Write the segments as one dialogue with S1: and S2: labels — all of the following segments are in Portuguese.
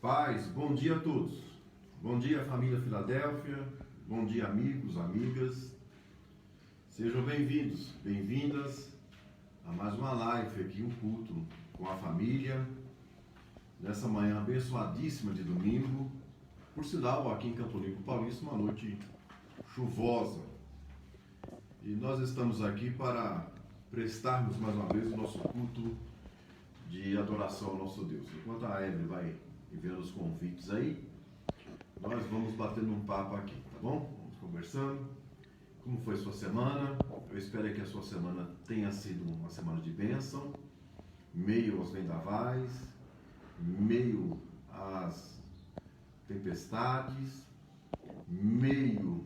S1: Paz, bom dia a todos. Bom dia, família Filadélfia. Bom dia, amigos, amigas. Sejam bem-vindos, bem-vindas a mais uma live aqui, um culto com a família. Nessa manhã abençoadíssima de domingo. Por sinal, aqui em Campo Limpo Paulista, uma noite chuvosa. E nós estamos aqui para prestarmos mais uma vez o nosso culto de adoração ao nosso Deus. Enquanto a Evelyn vai enviando os convites aí, nós vamos batendo um papo aqui, tá bom? Vamos conversando. Como foi sua semana? Eu espero que a sua semana tenha sido uma semana de bênção, meio aos vendavais, meio às tempestades, meio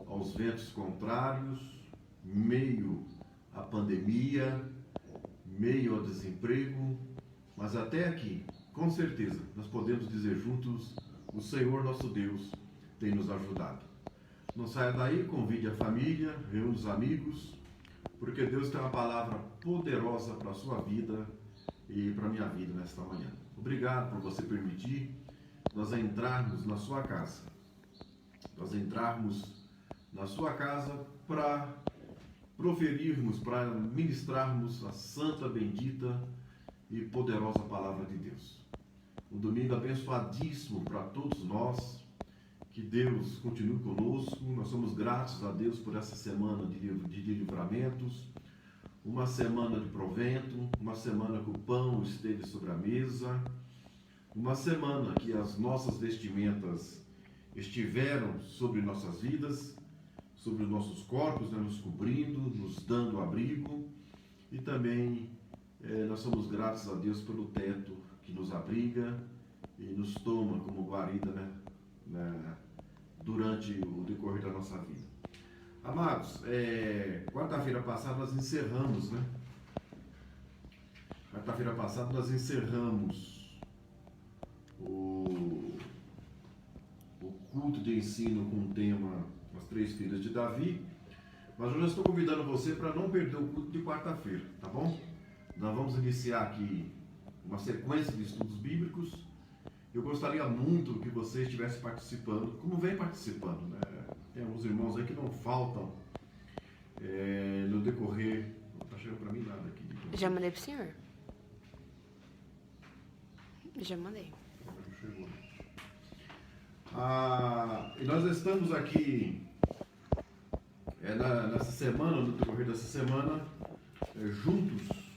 S1: aos ventos contrários, meio à pandemia, meio ao desemprego, mas até aqui, com certeza, nós podemos dizer juntos, o Senhor nosso Deus tem nos ajudado. Não saia daí, convide a família, reúna os amigos, porque Deus tem uma palavra poderosa para a sua vida e para a minha vida nesta manhã. Obrigado por você permitir nós entrarmos na sua casa. Nós entrarmos na sua casa para proferirmos, para ministrarmos a santa, bendita e poderosa palavra de Deus. Um domingo abençoadíssimo para todos nós. Que Deus continue conosco. Nós somos gratos a Deus por essa semana de livramentos, uma semana de provento, uma semana que o pão esteve sobre a mesa, uma semana que as nossas vestimentas estiveram sobre nossas vidas, sobre os nossos corpos, né, nos cobrindo, nos dando abrigo, e também nós somos gratos a Deus pelo teto que nos abriga e nos toma como guarida, né, durante o decorrer da nossa vida. Amados, quarta-feira passada nós encerramos, né? Quarta-feira passada nós encerramos o culto de ensino com o tema As Três Filhas de Davi, mas hoje eu estou convidando você para não perder o culto de quarta-feira, tá bom? Nós vamos iniciar aqui uma sequência de estudos bíblicos. Eu gostaria muito que você estivesse participando, como vem participando, né? Tem alguns irmãos aí que não faltam no decorrer. Não está chegando para mim nada aqui.
S2: Já mandei pro senhor. Já mandei.
S1: Não chegou. E nós estamos aqui nessa semana, no decorrer dessa semana, juntos,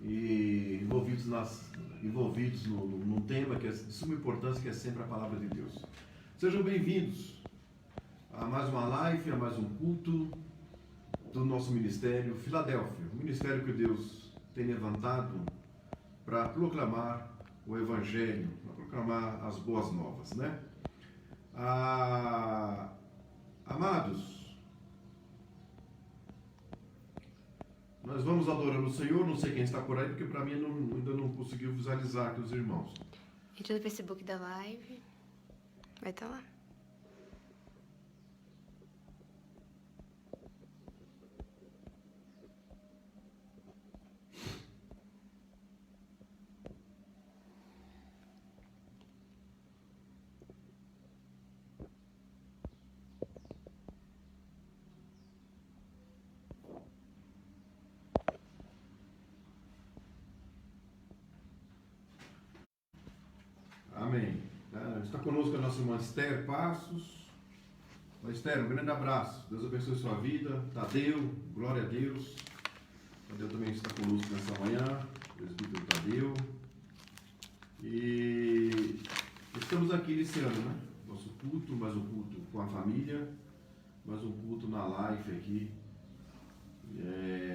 S1: e envolvidos num tema que é de suma importância, que é sempre a palavra de Deus. Sejam bem-vindos a mais uma live, a mais um culto do nosso ministério Filadélfia, o ministério que Deus tem levantado para proclamar o Evangelho, para proclamar as boas novas, né? Amados, nós vamos adorando o Senhor. Não sei quem está por aí, porque para mim ainda não conseguiu visualizar aqui os irmãos.
S2: Entra no Facebook da live, vai estar lá.
S1: Amém. Está conosco a nossa irmã Esther Passos. Esther, um grande abraço. Deus abençoe sua vida. Tadeu, glória a Deus. Tadeu também está conosco nessa manhã. Presbítero Tadeu. E estamos aqui iniciando, né? Nosso culto, mais um culto com a família, mais um culto na live aqui,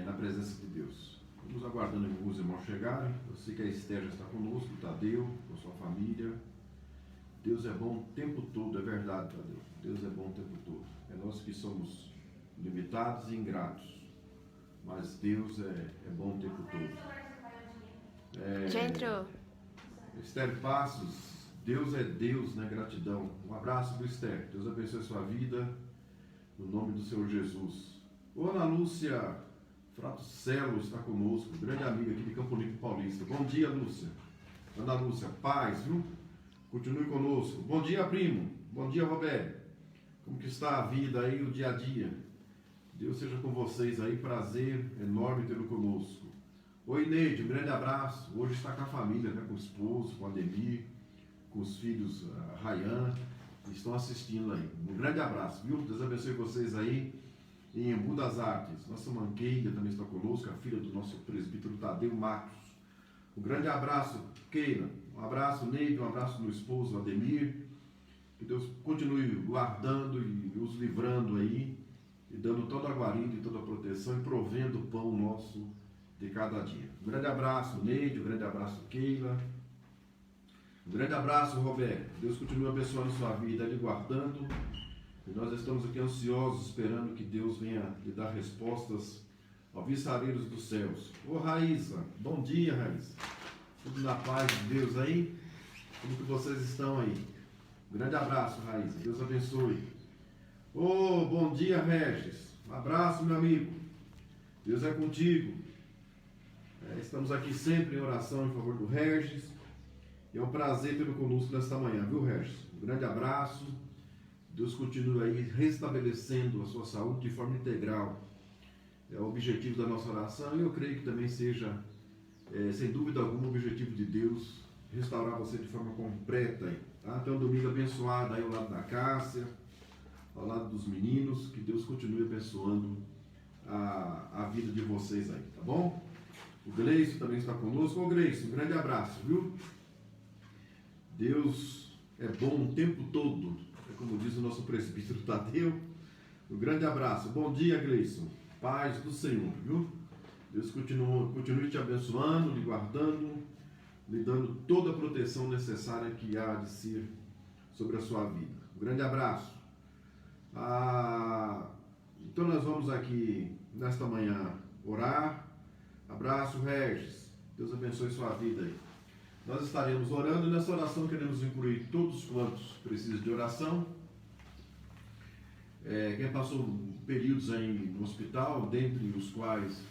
S1: na presença de Deus. Vamos aguardando alguns irmãos chegarem. Eu sei que a Esther já está conosco, o Tadeu, com a sua família. Deus é bom o tempo todo, é verdade, Tadeu. Deus é bom o tempo todo. É nós que somos limitados e ingratos, mas Deus é bom o tempo todo.
S2: Já entrou.
S1: Esther Passos, Deus é Deus, né? Gratidão. Um abraço do Esther. Deus abençoe a sua vida, no nome do Senhor Jesus. Ô, Ana Lúcia Frato Celo está conosco, grande amiga aqui de Campo Limpo Paulista. Bom dia, Lúcia. Ana Lúcia, paz, viu? Continue conosco. Bom dia, primo. Bom dia, Roberto. Como que está a vida aí, o dia a dia? Deus seja com vocês aí, prazer enorme tê-lo conosco. Oi, Neide, um grande abraço. Hoje está com a família, né? Com o esposo, com a Ademir, com os filhos, Rayan, que estão assistindo aí. Um grande abraço, viu? Deus abençoe vocês aí em Embu das Artes. Nossa irmã Keila também está conosco, a filha do nosso presbítero Tadeu Matos. Um grande abraço, Keila. Um abraço, Neide, um abraço no esposo, Ademir. Que Deus continue guardando e os livrando aí, e dando toda a guarida e toda a proteção e provendo o pão nosso de cada dia. Um grande abraço, Neide, um grande abraço, Keila. Um grande abraço, Roberto. Deus continue abençoando sua vida, lhe guardando. E nós estamos aqui ansiosos, esperando que Deus venha lhe dar respostas alvissareiros dos céus. Ô Raíssa, bom dia, Raíssa. Tudo na paz de Deus aí? Como que vocês estão aí? Um grande abraço, Raíssa. Deus abençoe. Ô, bom dia, Regis. Um abraço, meu amigo. Deus é contigo. Estamos aqui sempre em oração em favor do Regis. É um prazer tê-lo conosco nesta manhã, viu, Regis? Um grande abraço. Deus continue aí restabelecendo a sua saúde de forma integral. É o objetivo da nossa oração e eu creio que também seja, sem dúvida alguma, o objetivo de Deus restaurar você de forma completa aí, tá? Então, um domingo abençoado aí ao lado da Cássia, ao lado dos meninos, que Deus continue abençoando a vida de vocês aí, tá bom? O Gleison também está conosco. Ô Gleison, um grande abraço, viu? Deus é bom o tempo todo, é como diz o nosso presbítero Tadeu. Um grande abraço. Bom dia, Gleison. Paz do Senhor, viu? Deus continue te abençoando, lhe guardando, lhe dando toda a proteção necessária que há de ser sobre a sua vida. Um grande abraço. Então nós vamos aqui nesta manhã orar. Abraço, Regis. Deus abençoe sua vida aí. Nós estaremos orando e nessa oração queremos incluir todos quantos precisam de oração. Quem passou períodos aí no hospital, dentre os quais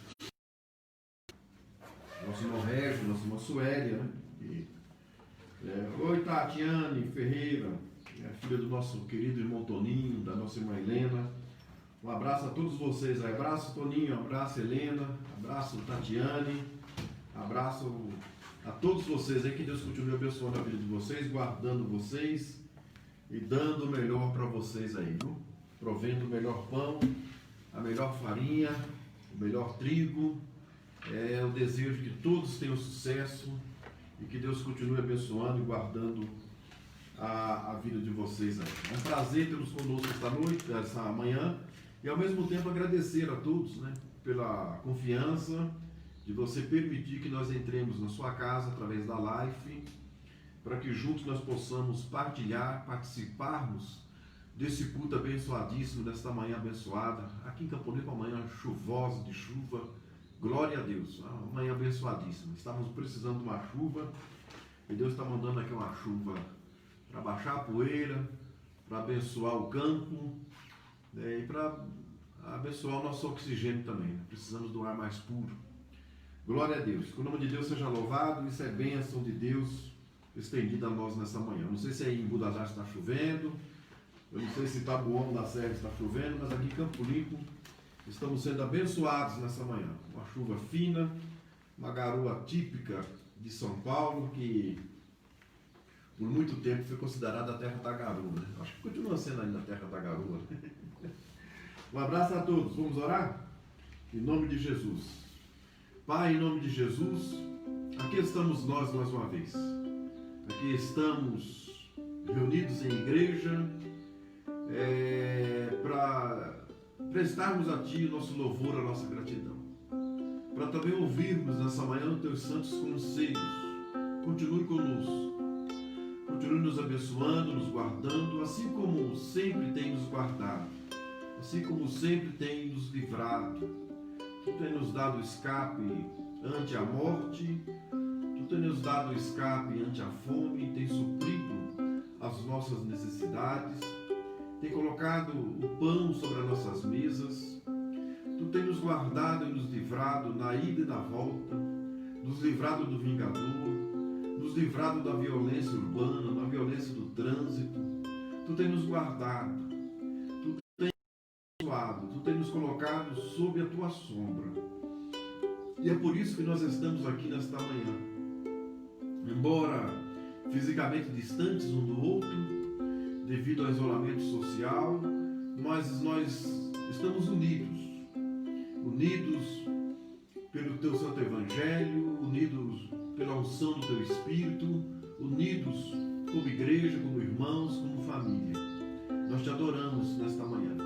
S1: nosso irmão Regis, nossa irmã Suélia, né? Oi, Tatiane Ferreira, filha do nosso querido irmão Toninho, da nossa irmã Helena. Um abraço a todos vocês aí. Abraço, Toninho, abraço, Helena, abraço, Tatiane, abraço a todos vocês aí, que Deus continue abençoando a vida de vocês, guardando vocês e dando o melhor para vocês aí, viu? Provendo o melhor pão, a melhor farinha, o melhor trigo. É o desejo que todos tenham sucesso e que Deus continue abençoando e guardando a vida de vocês aí. É um prazer tê-los conosco esta manhã, e ao mesmo tempo agradecer a todos, né, pela confiança de você permitir que nós entremos na sua casa através da live, para que juntos nós possamos partilhar, participarmos desse culto abençoadíssimo, desta manhã abençoada, aqui em Campo Limpo, uma manhã chuvosa, de chuva. Glória a Deus, uma manhã abençoadíssima. Estávamos precisando de uma chuva, e Deus está mandando aqui uma chuva para baixar a poeira, para abençoar o campo, né, e para abençoar o nosso oxigênio também, né? Precisamos do ar mais puro. Glória a Deus. Que o nome de Deus seja louvado. Isso é bênção de Deus estendida a nós nessa manhã. Eu não sei se aí em Budajá está chovendo, eu não sei se em Taboão da Serra está chovendo, mas aqui em Campo Limpo estamos sendo abençoados nessa manhã. Uma chuva fina, uma garoa típica de São Paulo, que por muito tempo foi considerada a terra da garoa, né? Acho que continua sendo ainda a terra da garoa. Um abraço a todos. Vamos orar? Em nome de Jesus. Pai, em nome de Jesus, aqui estamos nós mais uma vez. Aqui estamos reunidos em igreja para prestarmos a Ti o nosso louvor, a nossa gratidão. Para também ouvirmos nessa manhã os Teus santos conselhos. Continue conosco. Continue nos abençoando, nos guardando, assim como sempre tem nos guardado. Assim como sempre tem nos livrado. Tu tem nos dado escape ante a morte, Tu tem nos dado escape ante a fome, tem suprido as nossas necessidades, tem colocado o pão sobre as nossas mesas. Tu tem nos guardado e nos livrado na ida e na volta, nos livrado do vingador, nos livrado da violência urbana, da violência do trânsito. Tu tem nos guardado, Tu tem nos abençoado, Tu tem nos colocado sob a Tua sombra. E é por isso que nós estamos aqui nesta manhã. Embora fisicamente distantes um do outro, devido ao isolamento social, mas nós estamos unidos pelo Teu Santo Evangelho, unidos pela unção do Teu Espírito, unidos como igreja, como irmãos, como família. Nós Te adoramos nesta manhã.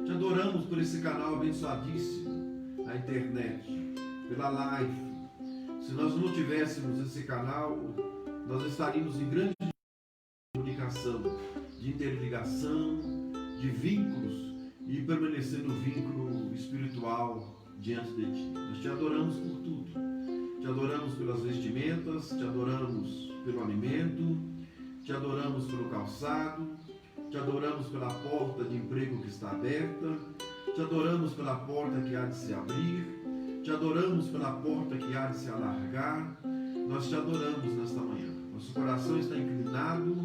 S1: Te adoramos por esse canal abençoadíssimo, a internet, pela live. Se nós não tivéssemos esse canal, nós estaríamos em grande comunicação, de interligação, de vínculos e permanecendo vínculo espiritual diante de Ti. Nós Te adoramos por tudo. Te adoramos pelas vestimentas, Te adoramos pelo alimento, Te adoramos pelo calçado, Te adoramos pela porta de emprego que está aberta, Te adoramos pela porta que há de se abrir, Te adoramos pela porta que há de se alargar. Nós Te adoramos nesta manhã. Nosso coração está inclinado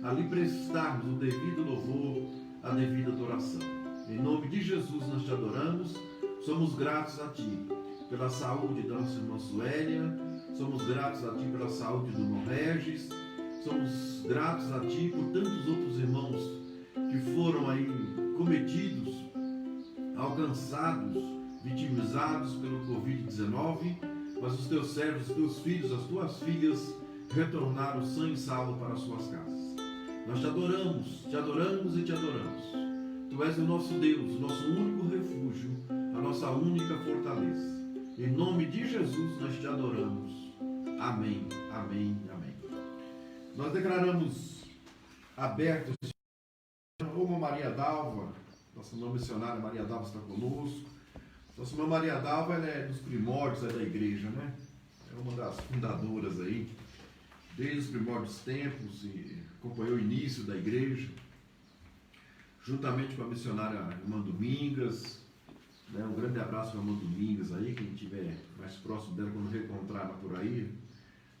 S1: a lhe prestarmos o devido louvor, a devida adoração. Em nome de Jesus nós Te adoramos. Somos gratos a Ti pela saúde da nossa irmã Suélia. Somos gratos a Ti pela saúde do irmão Regis. Somos gratos a Ti por tantos outros irmãos que foram aí cometidos, alcançados, vitimizados pelo Covid-19, mas os Teus servos, os Teus filhos, as Tuas filhas retornaram sã e salvo para as suas casas. Nós Te adoramos e Te adoramos. Tu és o nosso Deus, o nosso único refúgio, a nossa única fortaleza. Em nome de Jesus nós Te adoramos. Amém, amém, amém. Nós declaramos abertos. Uma Maria Dalva, nossa irmã missionária Maria Dalva está conosco. Nossa irmã Maria Dalva, ela é dos primórdios da igreja, né? É uma das fundadoras aí, desde os primórdios tempos, e acompanhou o início da igreja, juntamente com a missionária irmã Domingas, né? Um grande abraço para a irmã Domingas aí, quem estiver mais próximo dela, quando reencontrá-la por aí,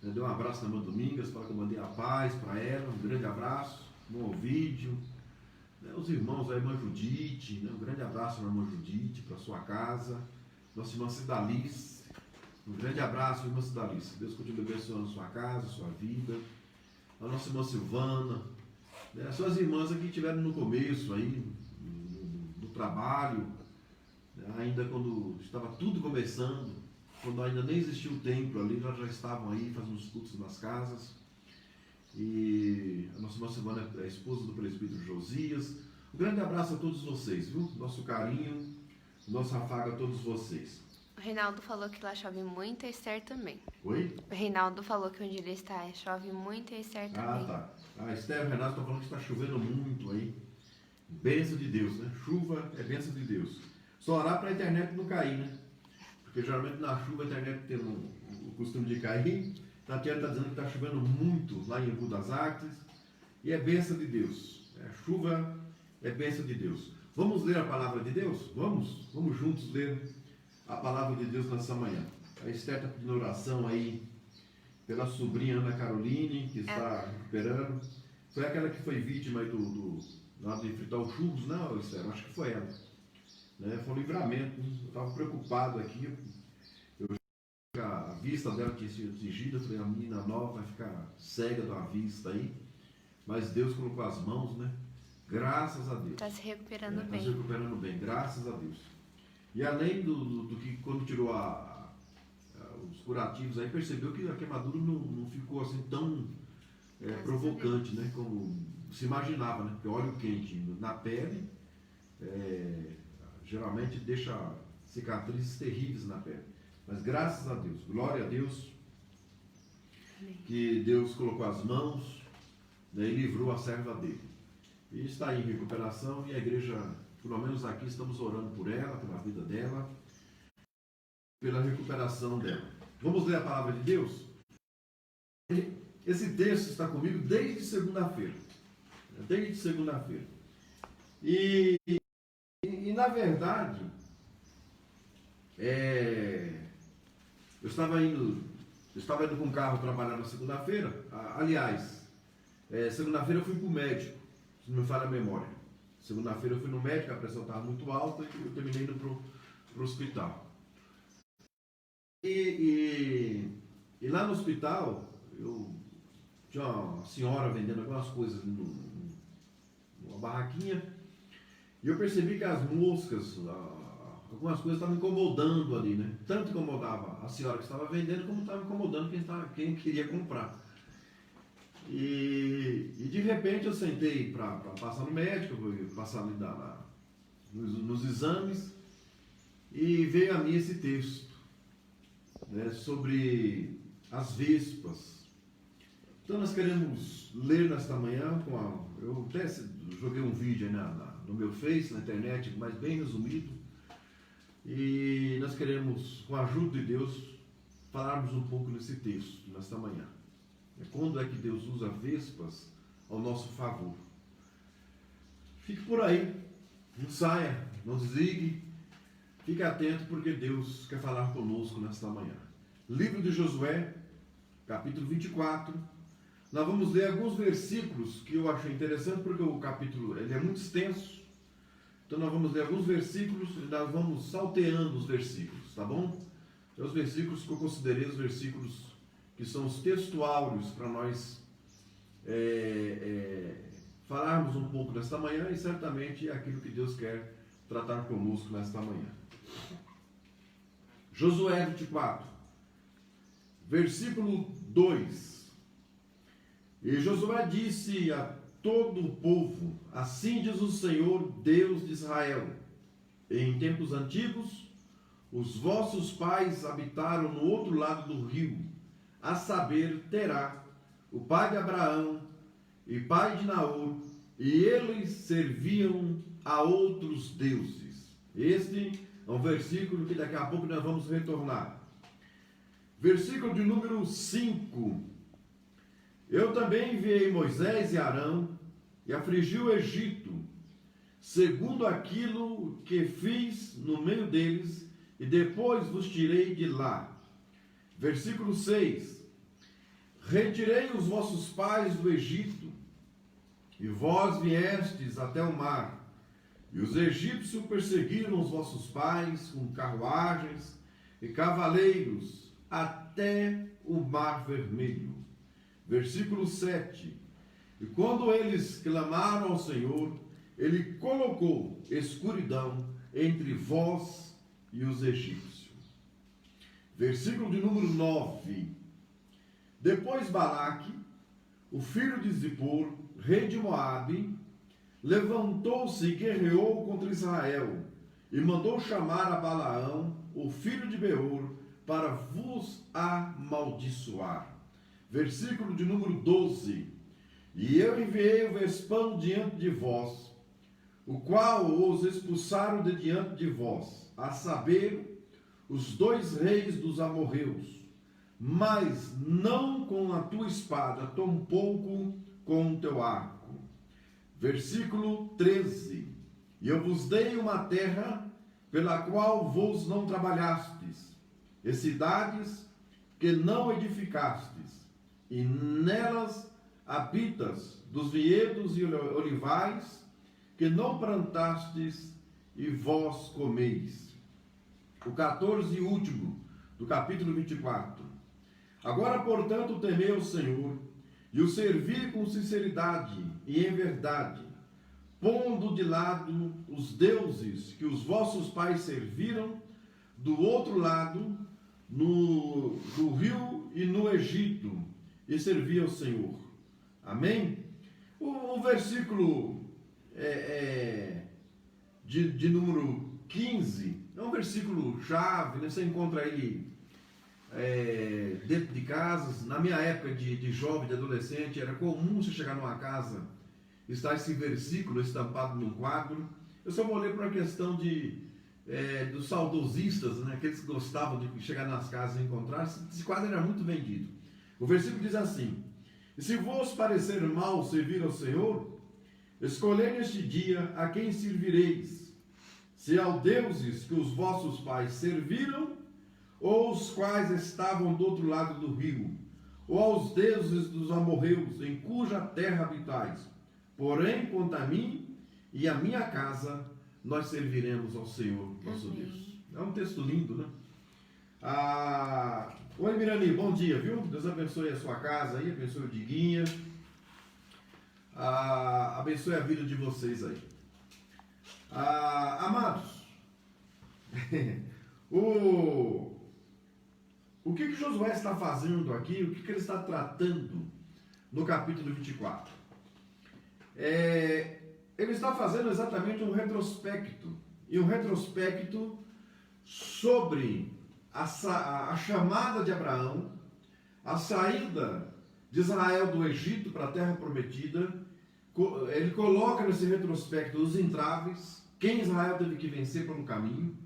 S1: né? Dê um abraço na irmã Domingas, fala que eu mandei a paz para ela, um grande abraço, bom vídeo. Os irmãos, a irmã Judite, né? Um grande abraço para a irmã Judite, para a sua casa. Nossa irmã Cidalice, um grande abraço, irmã Cidalice. Deus continue abençoando a sua casa, a sua vida. A nossa irmã Silvana, né? As suas irmãs aqui estiveram no começo aí, no trabalho, né? Ainda quando estava tudo começando, quando ainda nem existia o templo ali, elas já estavam aí fazendo os cultos nas casas. E a nossa irmã Silvana é a esposa do presbítero Josias. Um grande abraço a todos vocês, viu? Nosso carinho, nosso afago a todos vocês.
S2: O Reinaldo falou que lá chove muito e a Esther também.
S1: Oi?
S2: O Reinaldo falou que onde ele está chove muito e a Esther também.
S1: Ah, tá. A Esther e o Renato estão falando que está chovendo muito aí. Bênção de Deus, né? Chuva é bênção de Deus. Só orar para a internet não cair, né? Porque geralmente na chuva a internet tem o costume de cair. Tatiana está dizendo que está chovendo muito lá em Rio das Artes. E é bênção de Deus. Chuva é bênção de Deus. Vamos ler a palavra de Deus? Vamos? Vamos juntos ler a palavra de Deus nessa manhã. A Esther está pedindo oração aí pela sobrinha Ana Caroline, que está recuperando. Foi aquela que foi vítima aí lá de fritar os churros, não, Esther? Acho que foi ela. Né? Foi um livramento. Eu estava preocupado aqui. A vista dela tinha sido atingida, eu falei, a menina nova vai ficar cega da vista aí, mas Deus colocou as mãos, né? Graças a Deus.
S2: Está se recuperando bem.
S1: Está se recuperando bem, graças a Deus. E além do que quando tirou os curativos aí, percebeu que a queimadura não ficou assim tão provocante, né? Como se imaginava, né? Porque óleo quente na pele geralmente deixa cicatrizes terríveis na pele. Mas graças a Deus, glória a Deus, que Deus colocou as mãos, né, e livrou a serva dele. E está em recuperação e a igreja, pelo menos aqui, estamos orando por ela, pela vida dela, pela recuperação dela. Vamos ler a palavra de Deus? Esse texto está comigo desde segunda-feira. Desde segunda-feira. E na verdade, eu estava indo Eu estava indo com o carro trabalhar na segunda-feira. Aliás, segunda-feira eu fui para o médico, se não me falha a memória. Segunda-feira eu fui no médico, a pressão estava muito alta e eu terminei indo para o hospital. E lá no hospital, eu tinha uma senhora vendendo algumas coisas numa barraquinha, e eu percebi que as moscas, algumas coisas estavam incomodando ali, né? Tanto incomodava a senhora que estava vendendo, como estava incomodando quem queria comprar. E de repente eu sentei para passar no médico, passar ali nos exames, e veio a mim esse texto, né, sobre as vespas. Então nós queremos ler nesta manhã, eu até joguei um vídeo aí no meu Face, na internet, mas bem resumido, e nós queremos, com a ajuda de Deus, falarmos um pouco desse texto nesta manhã. Quando é que Deus usa vespas ao nosso favor? Fique por aí, não saia, não desligue, fique atento porque Deus quer falar conosco nesta manhã. Livro de Josué, capítulo 24, nós vamos ler alguns versículos que eu achei interessante porque o capítulo ele é muito extenso, então nós vamos ler alguns versículos e nós vamos salteando os versículos, tá bom? É os versículos que eu considerei os versículos que são os textuários para nós falarmos um pouco nesta manhã e certamente é aquilo que Deus quer tratar conosco nesta manhã. Josué 24, versículo 2. E Josué disse a todo o povo: assim diz o Senhor, Deus de Israel, em tempos antigos, os vossos pais habitaram no outro lado do rio, a saber, Terá, o pai de Abraão e pai de Naor, e eles serviam a outros deuses. Este é um versículo que daqui a pouco nós vamos retornar. Versículo de número 5. Eu também enviei Moisés e Arão e afligi o Egito, segundo aquilo que fiz no meio deles, e depois vos tirei de lá. Versículo 6. Retirei os vossos pais do Egito, e vós viestes até o mar, e os egípcios perseguiram os vossos pais com carruagens e cavaleiros até o mar vermelho. Versículo 7. E quando eles clamaram ao Senhor, ele colocou escuridão entre vós e os egípcios. Versículo de número 9. Depois Balaque, o filho de Zippor, rei de Moabe, levantou-se e guerreou contra Israel, e mandou chamar a Balaão, o filho de Beor, para vos amaldiçoar. Versículo de número 12. E eu enviei o vespão diante de vós, o qual os expulsaram de diante de vós, a saber, os 2 reis dos amorreus, mas não com a tua espada, tampouco com o teu arco. Versículo 13. E eu vos dei uma terra pela qual vos não trabalhastes, e cidades que não edificastes, e nelas habitas dos vinhedos e olivais que não plantastes, e vós comeis. O 14 e último do capítulo 24. Agora, portanto, temei ao Senhor, e o servi com sinceridade e em verdade, pondo de lado os deuses que os vossos pais serviram do outro lado, do rio e no Egito, e servi ao Senhor. Amém? O versículo de número 15 é um versículo chave, né? Você encontra ele dentro de casas. Na minha época de jovem, de adolescente, era comum você chegar numa casa, está esse versículo estampado num quadro. Eu só vou ler por uma questão dos saudosistas, né? Aqueles que gostavam de chegar nas casas e encontrar. Esse quadro era muito vendido. O versículo diz assim: e se vos parecer mal servir ao Senhor, escolhei neste dia a quem servireis, se aos deuses que os vossos pais serviram, ou os quais estavam do outro lado do rio, ou aos deuses dos amorreus, em cuja terra habitais. Porém, quanto a mim e a minha casa, nós serviremos ao Senhor, nosso
S2: Amém.
S1: Deus. É um texto lindo, né? Oi, Mirani, bom dia, viu? Deus abençoe a sua casa aí, abençoe o Diguinha, abençoe a vida de vocês aí. Amados, o que Josué está fazendo aqui, o que ele está tratando no capítulo 24? Ele está fazendo exatamente um retrospecto, e um retrospecto sobre a chamada de Abraão, a saída de Israel do Egito para a terra prometida. Ele coloca nesse retrospecto os entraves, quem Israel teve que vencer pelo caminho,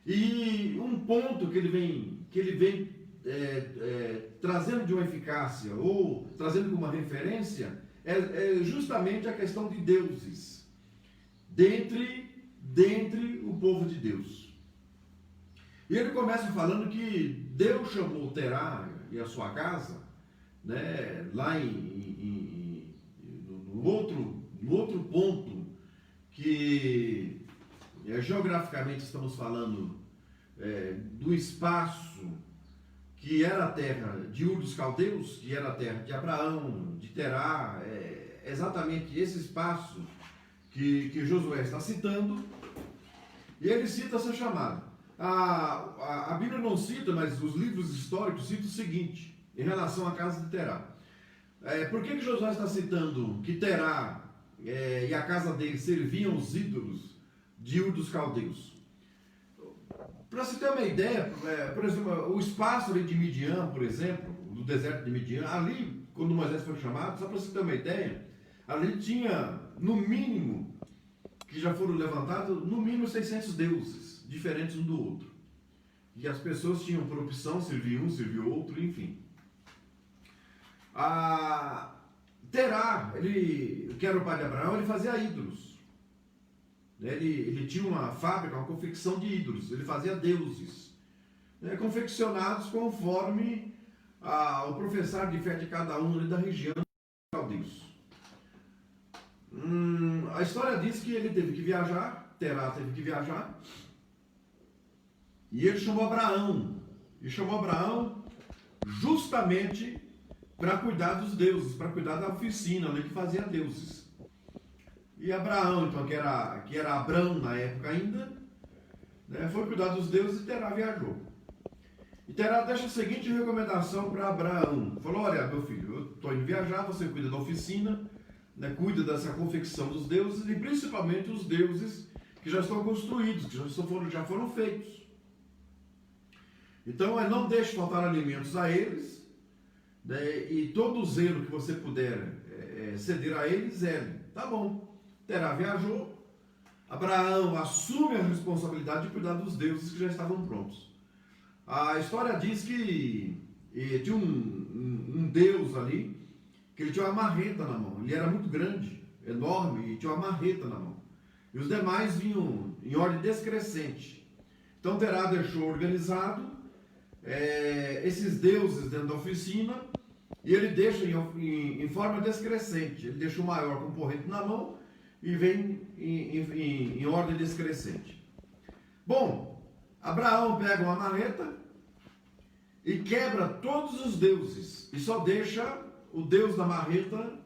S1: e um ponto que ele vem trazendo de uma eficácia, ou trazendo como uma referência, é justamente a questão de deuses dentre o povo de Deus. E ele começa falando que Deus chamou Terá e a sua casa, né, lá no outro ponto, que geograficamente estamos falando do espaço que era a terra de Ur dos Caldeus, que era a terra de Abraão, de Terá, exatamente esse espaço que Josué está citando, e ele cita essa chamada. A Bíblia não cita, mas os livros históricos citam o seguinte, em relação à casa de Terá. Por que Josué está citando que Terá e a casa dele serviam os ídolos de Ur dos Caldeus? Para se ter uma ideia, por exemplo, o espaço ali de Midian, por exemplo, do deserto de Midian, ali, quando Moisés foi chamado, só para se ter uma ideia, ali tinha, no mínimo, que já foram levantados, no mínimo 600 deuses, diferentes um do outro. E as pessoas tinham por opção, servir um, servir o outro, enfim. Terá, que era o pai de Abraão, ele fazia ídolos. Ele tinha uma fábrica, uma confecção de ídolos, ele fazia deuses, confeccionados conforme o professar de fé de cada um ali da região dos caldeus. A história diz que ele teve que viajar, Terá teve que viajar, e ele chamou Abraão, justamente para cuidar dos deuses, para cuidar da oficina ali que fazia deuses. E Abraão, então, que era Abrão na época ainda, foi cuidar dos deuses, e Terá viajou. E Terá deixa a seguinte recomendação para Abraão. Falou, olha, meu filho, eu estou indo viajar, você cuida da oficina, cuida dessa confecção dos deuses, e principalmente os deuses que já estão construídos, que já foram feitos. Então, não deixe faltar alimentos a eles, e todo o zelo que você puder ceder a eles, tá bom. Terá viajou, Abraão assume a responsabilidade de cuidar dos deuses que já estavam prontos. A história diz que tinha um deus ali, que ele tinha uma marreta na mão. Ele era muito grande, enorme, e tinha uma marreta na mão. E os demais vinham em ordem descrescente. Então Terá deixou organizado esses deuses dentro da oficina, e ele deixa em forma descrescente. Ele deixa o maior com o porrete na mão, e vem em ordem descrescente. Bom, Abraão pega uma marreta e quebra todos os deuses, e só deixa o deus da marreta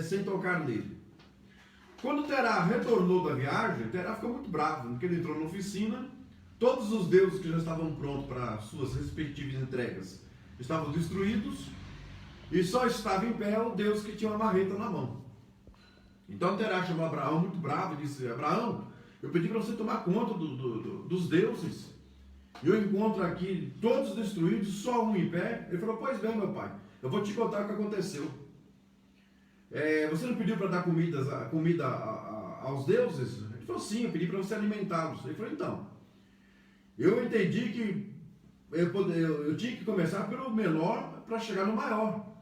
S1: sem tocar nele. Quando Terá retornou da viagem, Terá ficou muito bravo, porque ele entrou na oficina, todos os deuses que já estavam prontos para suas respectivas entregas estavam destruídos, e só estava em pé o deus que tinha uma marreta na mão. Então Terá chamou Abraão muito bravo e disse, Abraão, eu pedi para você tomar conta dos deuses, e eu encontro aqui todos destruídos, só um em pé. Ele falou, pois bem, meu pai, eu vou te contar o que aconteceu. Você não pediu para dar comida aos deuses? Ele falou, sim, eu pedi para você alimentá-los. Ele falou, então, eu entendi que eu tinha que começar pelo menor para chegar no maior.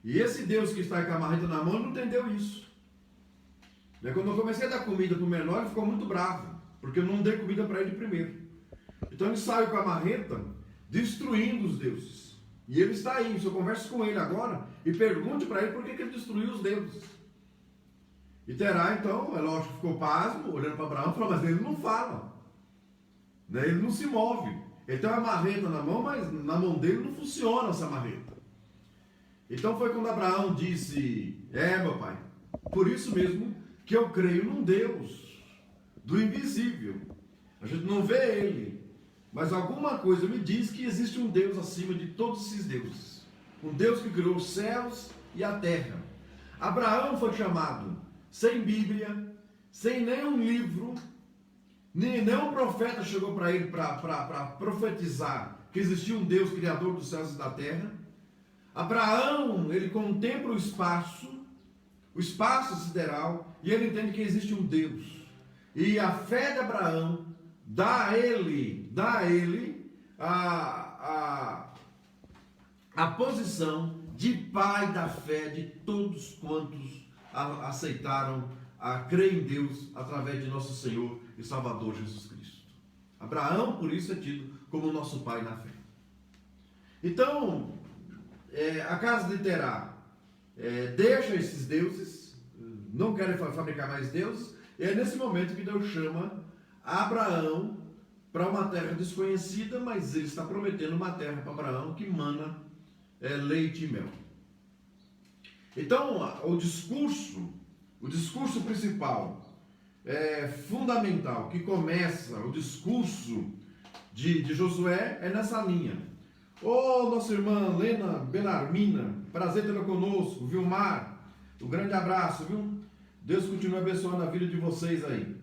S1: E esse Deus que está com a marreta na mão não entendeu isso. Quando eu comecei a dar comida para o menor, ele ficou muito bravo, porque eu não dei comida para ele primeiro. Então ele saiu com a marreta destruindo os deuses. E ele está aí, se eu converso com ele agora e pergunte para ele por que ele destruiu os deuses. E Terá, então, é lógico, ficou pasmo, olhando para Abraão e falou, mas ele não fala. Né? Ele não se move. Ele tem uma marreta na mão, mas na mão dele não funciona essa marreta. Então foi quando Abraão disse, meu pai, por isso mesmo que eu creio num Deus, do invisível. A gente não vê ele, mas alguma coisa me diz que existe um Deus acima de todos esses deuses. Um Deus que criou os céus e a terra. Abraão foi chamado sem Bíblia, sem nenhum livro, nenhum profeta chegou para ele para profetizar que existia um Deus criador dos céus e da terra. Abraão, ele contempla o espaço sideral, e ele entende que existe um Deus. E a fé de Abraão dá a ele a posição de pai da fé de todos quantos aceitaram a crer em Deus através de nosso Senhor e Salvador Jesus Cristo. Abraão, por isso, é tido como nosso pai na fé. Então, a casa de Terá deixa esses deuses, não querem fabricar mais deuses, e é nesse momento que Deus chama Abraão para uma terra desconhecida, mas ele está prometendo uma terra para Abraão que mana leite e mel. Então, o discurso principal, fundamental, que começa o discurso de Josué é nessa linha. Nossa irmã Lena Benarmina, prazer tê-la conosco. Vilmar, um grande abraço, viu? Deus continue abençoando a vida de vocês aí.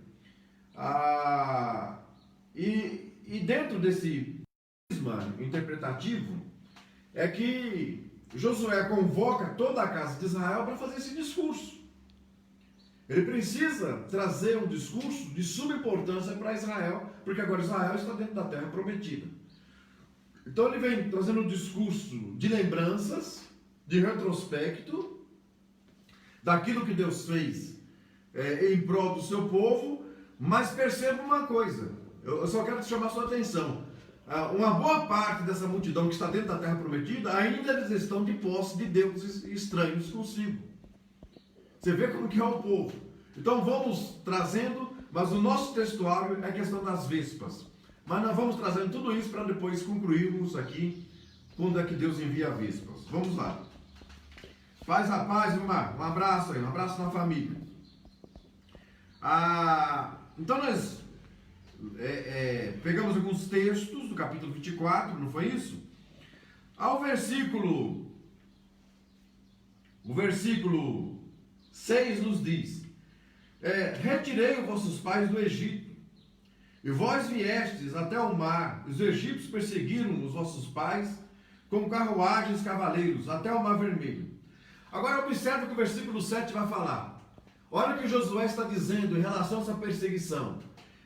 S1: E dentro desse prisma interpretativo, é que Josué convoca toda a casa de Israel para fazer esse discurso. Ele precisa trazer um discurso de suma importância para Israel, porque agora Israel está dentro da terra prometida. Então ele vem trazendo um discurso de lembranças, de retrospecto, daquilo que Deus fez em prol do seu povo, mas perceba uma coisa, eu só quero chamar a sua atenção. Uma boa parte dessa multidão que está dentro da terra prometida, ainda eles estão de posse de deuses estranhos consigo. Você vê como que é o povo. Então vamos trazendo, mas o nosso textuário é a questão das vespas. Mas nós vamos trazendo tudo isso para depois concluirmos aqui quando é que Deus envia vespas. Vamos lá. Paz a paz, Vilmar. Um abraço aí, um abraço na família. Então nós pegamos alguns textos do capítulo 24, não foi isso? O versículo 6 nos diz: retirei os vossos pais do Egito, e vós viestes até o mar, os egípcios perseguiram os vossos pais com carruagens e cavaleiros, até o mar vermelho. Agora observe o que o versículo 7 vai falar. Olha o que Josué está dizendo em relação a essa perseguição.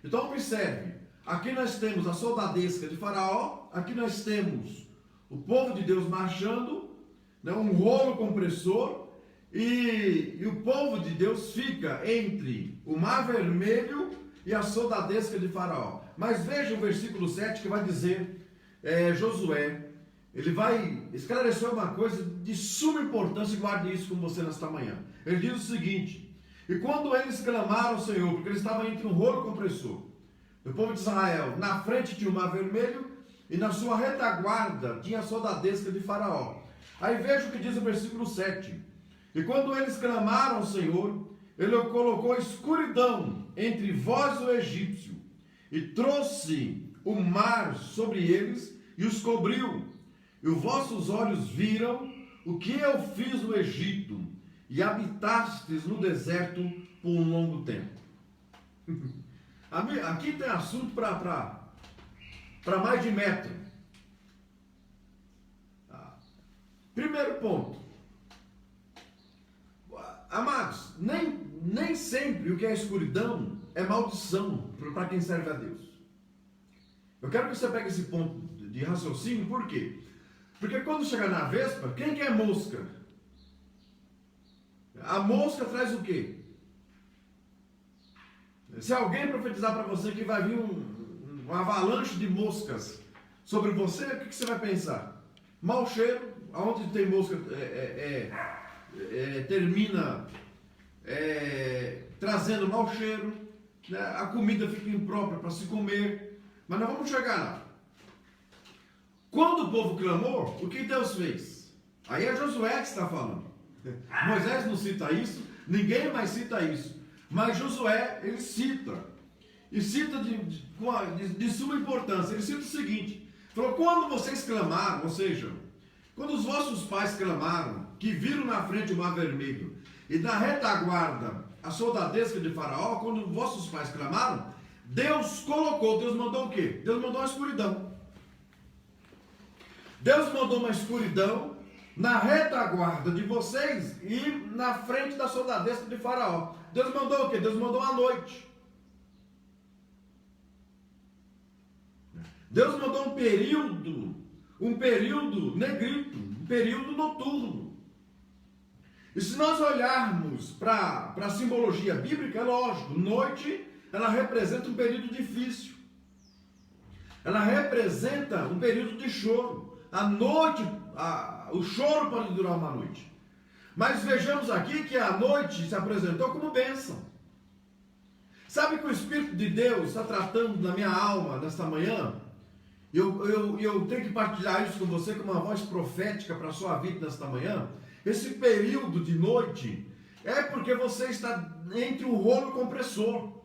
S1: Então observe, aqui nós temos a soldadesca de Faraó, aqui nós temos o povo de Deus marchando, né, um rolo compressor, e o povo de Deus fica entre o mar vermelho e a soldadesca de Faraó. Mas veja o versículo 7 que vai dizer, Josué, ele vai esclarecer uma coisa de suma importância, e guarde isso com você nesta manhã. Ele diz o seguinte: e quando eles clamaram ao Senhor, porque eles estavam entre um rolo compressor, o povo de Israel, na frente tinha o mar vermelho, e na sua retaguarda tinha a soldadesca de Faraó. Aí veja o que diz o versículo 7. E quando eles clamaram ao Senhor, ele colocou escuridão entre vós e o egípcio, e trouxe o mar sobre eles, e os cobriu. E os vossos olhos viram o que eu fiz no Egito, e habitastes no deserto por um longo tempo. Aqui tem assunto para mais de metro. Primeiro ponto. Amados, nem sempre o que é escuridão é maldição para quem serve a Deus. Eu quero que você pegue esse ponto de raciocínio, por quê? Porque quando chegar na vespa, quem que é mosca? A mosca traz o quê? Se alguém profetizar para você que vai vir uma avalanche de moscas sobre você, o que você vai pensar? Mau cheiro, aonde tem mosca termina trazendo mau cheiro, né? A comida fica imprópria para se comer, mas nós vamos chegar lá. Quando o povo clamou, o que Deus fez? Aí é Josué que está falando. Moisés não cita isso, ninguém mais cita isso, mas Josué, ele cita, e cita de suma importância. Ele cita o seguinte, falou: quando vocês clamaram, ou seja, quando os vossos pais clamaram, que viram na frente o mar vermelho, e na retaguarda a soldadesca de Faraó, quando vossos pais clamaram, Deus mandou o quê? Deus mandou uma escuridão. Deus mandou uma escuridão na retaguarda de vocês e na frente da soldadesca de Faraó. Deus mandou o quê? Deus mandou a noite. Deus mandou um período negrito, um período noturno. E se nós olharmos para a simbologia bíblica, é lógico, noite, ela representa um período difícil. Ela representa um período de choro. A noite, o choro pode durar uma noite. Mas vejamos aqui que a noite se apresentou como bênção. Sabe que o Espírito de Deus está tratando na minha alma nesta manhã? Eu tenho que partilhar isso com você como uma voz profética para a sua vida nesta manhã. Esse período de noite é porque você está entre o rolo compressor.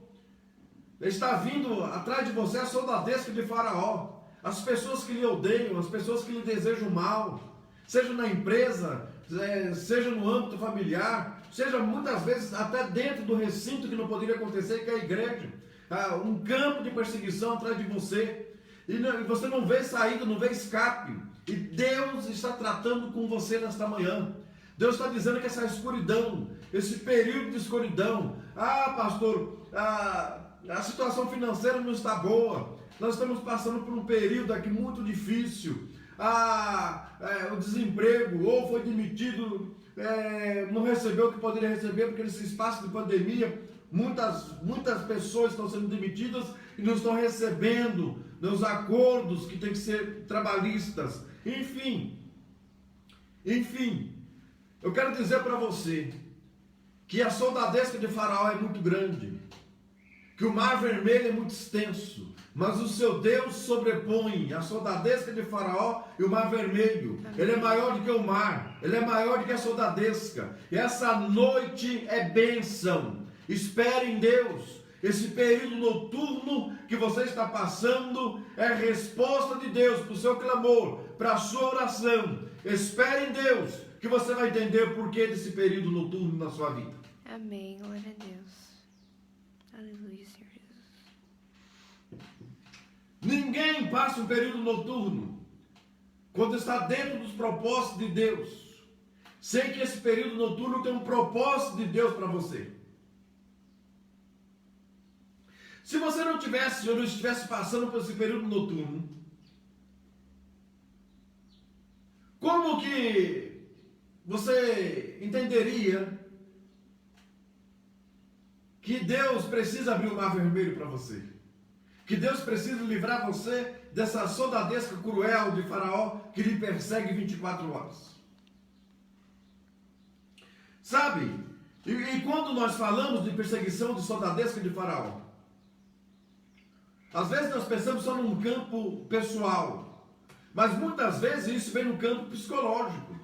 S1: Está vindo atrás de você a soldadesca de Faraó. As pessoas que lhe odeiam, as pessoas que lhe desejam mal, seja na empresa, seja no âmbito familiar, seja muitas vezes até dentro do recinto que não poderia acontecer, que é a igreja. Um campo de perseguição atrás de você. E você não vê saída, não vê escape. E Deus está tratando com você nesta manhã. Deus está dizendo que essa escuridão, esse período de escuridão, pastor, a situação financeira não está boa, nós estamos passando por um período aqui muito difícil, o desemprego, ou foi demitido, não recebeu o que poderia receber, porque nesse espaço de pandemia, muitas pessoas estão sendo demitidas e não estão recebendo os acordos que têm que ser trabalhistas, enfim, eu quero dizer para você que a soldadesca de Faraó é muito grande, que o mar vermelho é muito extenso, mas o seu Deus sobrepõe a soldadesca de Faraó e o mar vermelho. Ele é maior do que o mar, ele é maior do que a soldadesca. E essa noite é bênção. Espere em Deus. Esse período noturno que você está passando é resposta de Deus para o seu clamor, para a sua oração. Espere em Deus, que você vai entender o porquê desse período noturno na sua vida.
S2: Amém, glória a Deus. Aleluia, Senhor Jesus.
S1: Ninguém passa um período noturno quando está dentro dos propósitos de Deus, sem que esse período noturno tenha um propósito de Deus para você. Se você não tivesse ou não estivesse passando por esse período noturno, como que você entenderia que Deus precisa abrir o mar vermelho para você? Que Deus precisa livrar você dessa soldadesca cruel de Faraó que lhe persegue 24 horas? Sabe? E quando nós falamos de perseguição de soldadesca de Faraó, às vezes nós pensamos só num campo pessoal, mas muitas vezes isso vem no campo psicológico.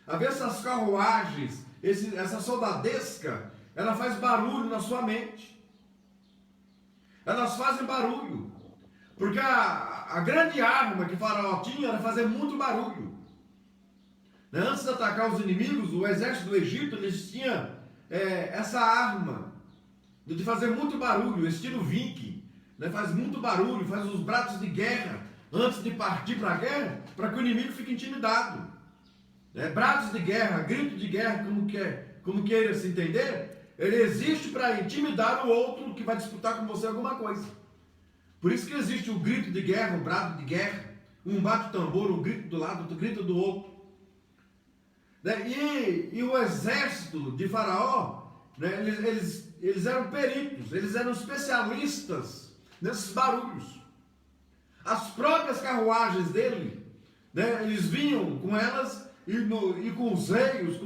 S1: Às vezes essas carruagens, essa soldadesca, ela faz barulho na sua mente. Elas fazem barulho, porque a grande arma que Faraó tinha era fazer muito barulho. Antes de atacar os inimigos, o exército do Egito, eles tinham essa arma de fazer muito barulho, estilo viking, faz muito barulho, faz os braços de guerra antes de partir para a guerra, para que o inimigo fique intimidado. Braços de guerra, grito de guerra, como queira se entender, ele existe para intimidar o outro que vai disputar com você alguma coisa. Por isso que existe o grito de guerra, o brado de guerra, um bate o tambor, um grito do lado, outro grito do outro. E o exército de Faraó, eles eram peritos, eles eram especialistas nesses barulhos. As próprias carruagens dele, né, eles vinham com elas e com os reios,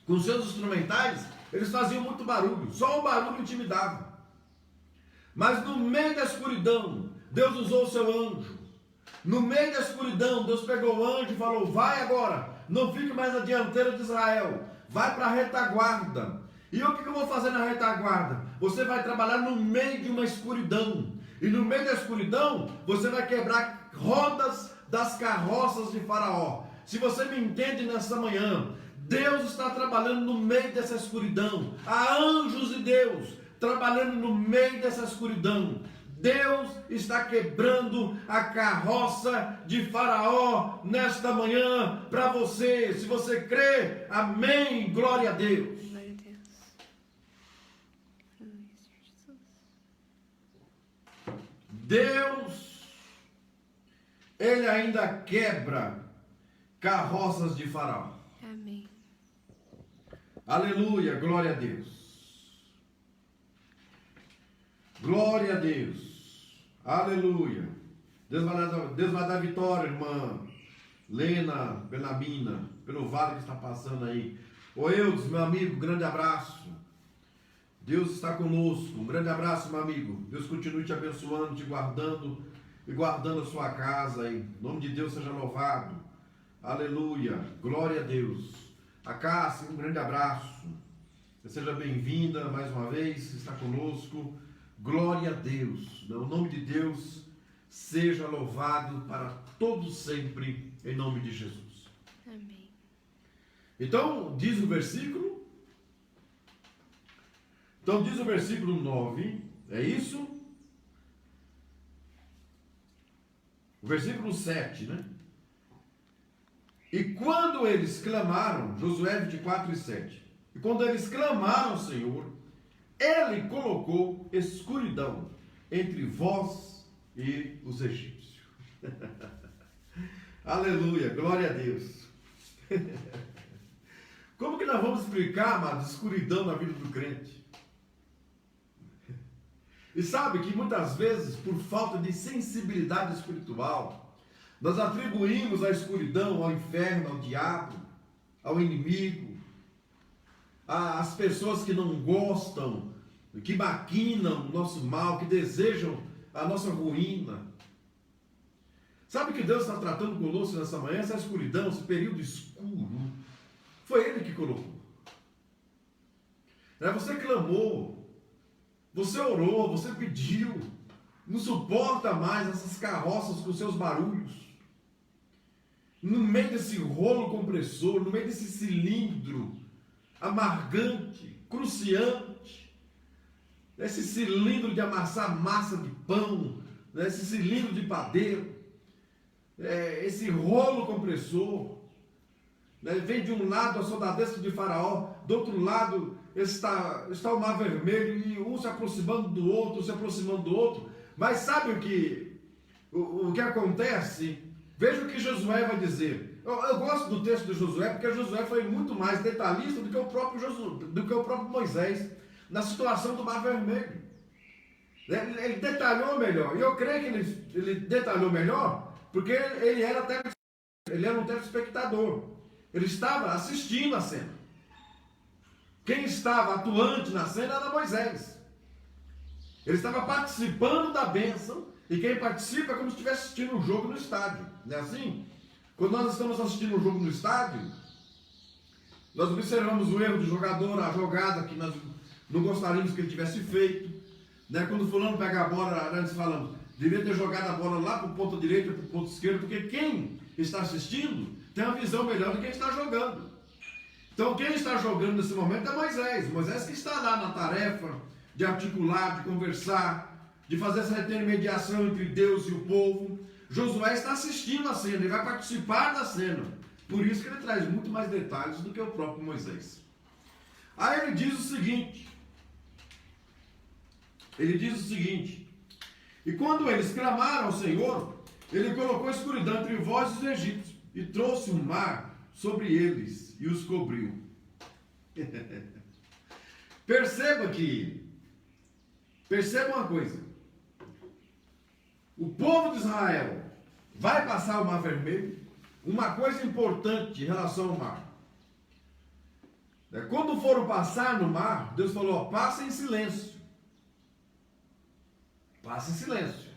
S1: com seus instrumentais, eles faziam muito barulho. Só o barulho intimidava. Mas no meio da escuridão, Deus usou o seu anjo. No meio da escuridão, Deus pegou o anjo e falou: vai agora, não fique mais na dianteira de Israel, vai para a retaguarda. E o que eu vou fazer na retaguarda? Você vai trabalhar no meio de uma escuridão. E no meio da escuridão, você vai quebrar rodas das carroças de Faraó. Se você me entende nessa manhã, Deus está trabalhando no meio dessa escuridão. Há anjos de Deus trabalhando no meio dessa escuridão. Deus está quebrando a carroça de Faraó nesta manhã para você. Se você crê, amém, glória a Deus.
S2: Glória a Deus.
S1: Deus, Ele ainda quebra carroças de Faraó.
S2: Amém.
S1: Aleluia, glória a Deus. Glória a Deus. Aleluia. Deus vai dar vitória, irmã Lena Benamina, pelo vale que está passando aí. Ô Eudes, meu amigo, grande abraço. Deus está conosco. Um grande abraço, meu amigo. Deus continue te abençoando, te guardando e guardando a sua casa aí. Em nome de Deus seja louvado. Aleluia. Glória a Deus. A Cássia, um grande abraço. Seja bem-vinda mais uma vez, está conosco. Glória a Deus. O nome de Deus seja louvado para todos sempre, em nome de Jesus.
S2: Amém.
S1: Então, diz o versículo. Então, diz o versículo 9. É isso? O versículo 7, né? E quando eles clamaram, Josué 24 e 7. E quando eles clamaram ao Senhor, Ele colocou escuridão entre vós e os egípcios. Aleluia, glória a Deus. Como que nós vamos explicar, amados, escuridão na vida do crente? E sabe que muitas vezes, por falta de sensibilidade espiritual, nós atribuímos a escuridão ao inferno, ao diabo, ao inimigo, às pessoas que não gostam, que maquinam o nosso mal, que desejam a nossa ruína. Sabe que Deus está tratando conosco nessa manhã? Essa escuridão, esse período escuro, foi Ele que colocou. Você clamou, você orou, você pediu, não suporta mais essas carroças com seus barulhos. No meio desse rolo compressor, no meio desse cilindro amargante, cruciante, esse cilindro de amassar massa de pão, esse cilindro de padeiro, esse rolo compressor, vem de um lado a soldadesca de Faraó, do outro lado está o Mar Vermelho, e um se aproximando do outro, mas sabe o que acontece? Veja o que Josué vai dizer. Eu gosto do texto de Josué, porque Josué foi muito mais detalhista do que o próprio Moisés, na situação do Mar Vermelho. Ele detalhou melhor, e eu creio que ele detalhou melhor, porque ele era um telespectador, ele estava assistindo a cena. Quem estava atuante na cena era Moisés, ele estava participando da bênção, e quem participa é como se estivesse assistindo um jogo no estádio, não é assim? Quando nós estamos assistindo um jogo no estádio, nós observamos o erro do jogador, a jogada que nós não gostaríamos que ele tivesse feito, Quando o fulano pega a bola, nós falamos, devia ter jogado a bola lá para o ponto direito ou para o ponto esquerdo, porque quem está assistindo tem uma visão melhor do que quem está jogando. Então quem está jogando nesse momento é Moisés. Moisés que está lá na tarefa de articular, de conversar, de fazer essa intermediação entre Deus e o povo. Josué está assistindo a cena, ele vai participar da cena. Por isso que ele traz muito mais detalhes do que o próprio Moisés. Aí ele diz o seguinte, e quando eles clamaram ao Senhor, ele colocou escuridão entre vós e os egípcios, e trouxe um mar sobre eles, e os cobriu. Perceba uma coisa, o povo de Israel vai passar o Mar Vermelho. Uma coisa importante em relação ao mar. Quando foram passar no mar, Deus falou, passa em silêncio. Passa em silêncio.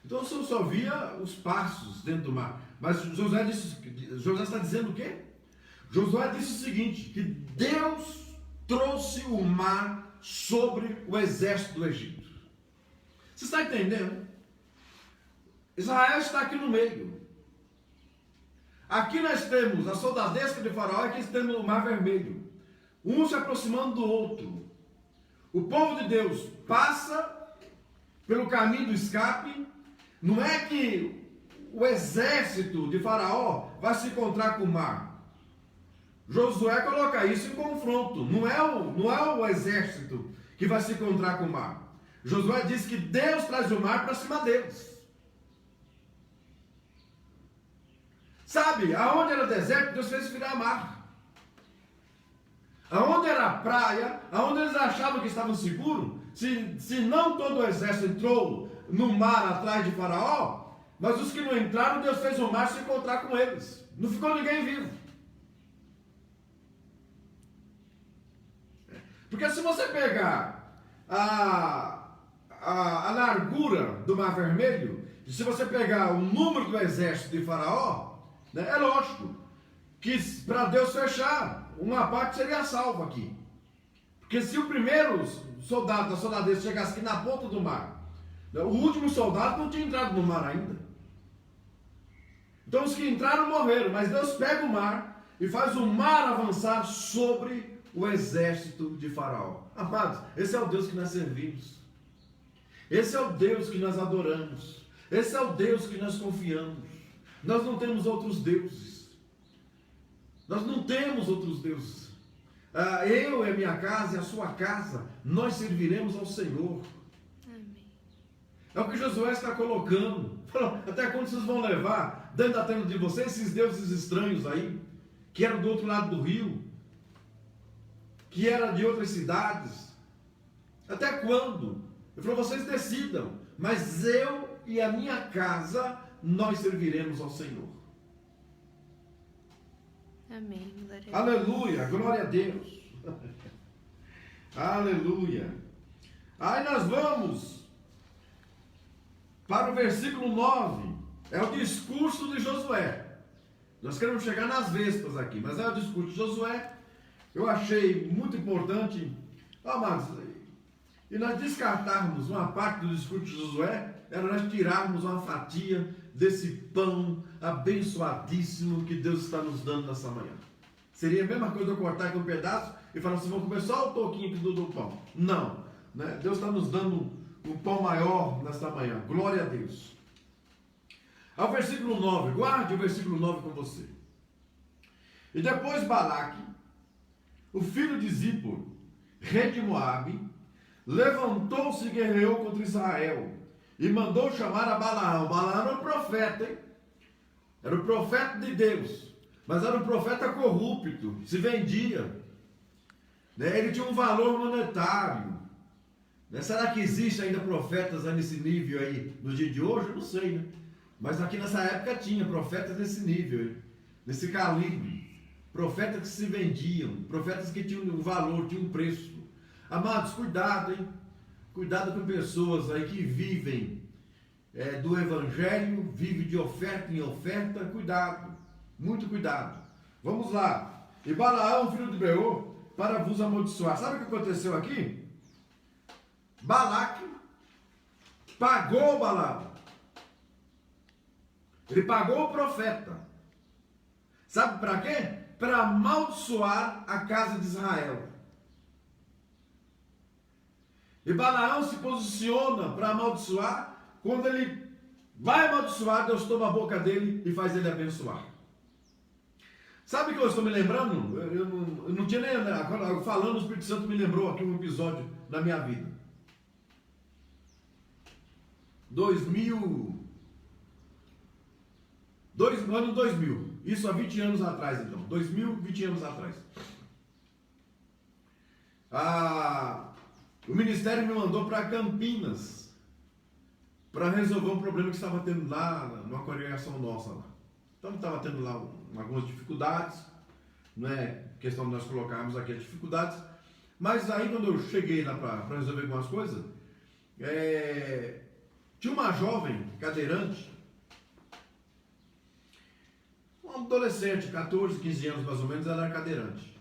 S1: Então você só via os passos dentro do mar. Mas Josué está dizendo o quê? Josué disse o seguinte, que Deus trouxe o mar sobre o exército do Egito. Você está entendendo? Israel está aqui no meio. Aqui nós temos a soldadesca de Faraó e aqui temos o Mar Vermelho. Um se aproximando do outro. O povo de Deus passa pelo caminho do escape. Não é que o exército de Faraó vai se encontrar com o mar. Josué coloca isso em confronto. Não é o exército que vai se encontrar com o mar. Josué diz que Deus traz o mar para cima deles. Sabe, aonde era deserto, Deus fez virar mar. Aonde era praia, aonde eles achavam que estavam seguros, se não todo o exército entrou no mar atrás de Faraó, mas os que não entraram, Deus fez o mar se encontrar com eles. Não ficou ninguém vivo. Porque se você pegar a largura do Mar Vermelho, e se você pegar o número do exército de Faraó, é lógico que para Deus fechar, uma parte seria salva aqui. Porque se o primeiro soldado da soldadeza chegasse aqui na ponta do mar, o último soldado não tinha entrado no mar ainda. Então os que entraram morreram, mas Deus pega o mar e faz o mar avançar sobre o exército de Faraó. Amados, esse é o Deus que nós servimos. Esse é o Deus que nós adoramos. Esse é o Deus que nós confiamos. Nós não temos outros deuses. Nós não temos outros deuses. Eu e a minha casa e a sua casa, nós serviremos ao Senhor.
S2: Amém.
S1: É o que Josué está colocando. Até quando vocês vão levar dentro da tenda de vocês esses deuses estranhos aí, que eram do outro lado do rio, que eram de outras cidades? Até quando? Ele falou, vocês decidam, mas eu e a minha casa, nós serviremos ao Senhor.
S2: Amém. Glória a Deus.
S1: Aleluia, glória a Deus. Aleluia. Aí nós vamos para o versículo 9. É o discurso de Josué. Nós queremos chegar nas vespas aqui, mas é o discurso de Josué. Eu achei muito importante, amados, e nós descartarmos uma parte do discurso de Josué, era nós tirarmos uma fatia desse pão abençoadíssimo que Deus está nos dando nessa manhã. Seria a mesma coisa eu cortar aqui um pedaço e falar assim, vamos comer só o toquinho aqui do pão. Não, né? Deus está nos dando um pão maior nesta manhã. Glória a Deus. Ao versículo 9, guarde o versículo 9 com você. E depois Balaque, o filho de Zippor, rei de Moabe, levantou-se e guerreou contra Israel e mandou chamar a Balaão. Balaão era um profeta, hein? Era o profeta de Deus, mas era um profeta corrupto, se vendia, né? Ele tinha um valor monetário, né? Será que existe ainda profetas nesse nível aí no dia de hoje? Eu não sei, né? Mas aqui nessa época tinha profetas nesse nível, hein? Nesse calibre, profetas que se vendiam, profetas que tinham um valor, tinham um preço. Amados, cuidado, hein? Cuidado com pessoas aí que vivem do evangelho, vivem de oferta em oferta. Cuidado, muito cuidado. Vamos lá. E Balaão, filho de Beor, para vos amaldiçoar. Sabe o que aconteceu aqui? Balaque pagou Balaão. Ele pagou o profeta. Sabe para quê? Para amaldiçoar a casa de Israel. E Balaão se posiciona para amaldiçoar. Quando ele vai amaldiçoar, Deus toma a boca dele e faz ele abençoar. Sabe o que eu estou me lembrando? Eu não tinha nem... Falando, o Espírito Santo me lembrou aqui um episódio da minha vida. ano 2000. Isso há 20 anos atrás, então. 20 anos atrás. O ministério me mandou para Campinas para resolver um problema que estava tendo lá numa congregação nossa lá. Então estava tendo lá algumas dificuldades, não é questão de nós colocarmos aqui as dificuldades, mas aí quando eu cheguei lá para resolver algumas coisas, tinha uma jovem cadeirante, uma adolescente, 14, 15 anos mais ou menos, ela era cadeirante.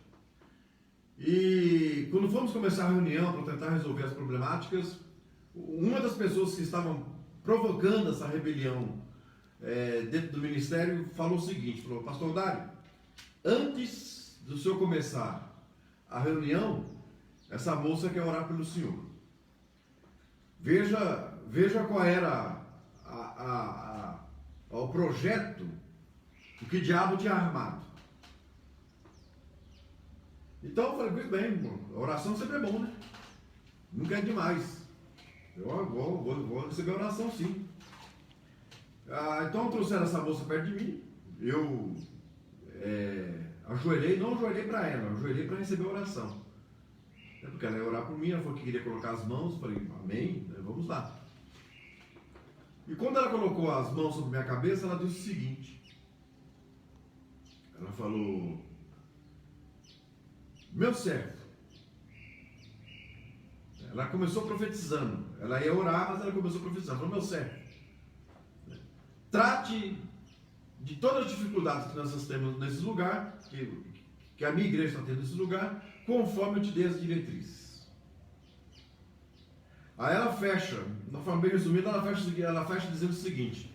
S1: E quando fomos começar a reunião para tentar resolver as problemáticas, uma das pessoas que estavam provocando essa rebelião dentro do ministério falou o seguinte, falou: pastor Dário, antes do senhor começar a reunião, essa moça quer orar pelo senhor. Veja qual era o projeto, o que o diabo tinha armado. Então eu falei: pois bem, irmão, a oração sempre é bom, né? Nunca é demais. Eu vou receber a oração sim. Então trouxeram essa moça perto de mim. Eu ajoelhei, não ajoelhei para ela, ajoelhei para receber a oração. Porque ela ia orar por mim, ela falou que queria colocar as mãos. Eu falei: amém, vamos lá. E quando ela colocou as mãos sobre minha cabeça, ela disse o seguinte. Ela falou: meu servo. Ela começou profetizando. Ela ia orar, mas ela começou profetizando. Falou: meu servo, trate de todas as dificuldades que nós temos nesse lugar, que a minha igreja está tendo nesse lugar, conforme eu te dei as diretrizes. Aí ela fecha, de uma forma bem resumida, ela fecha dizendo o seguinte: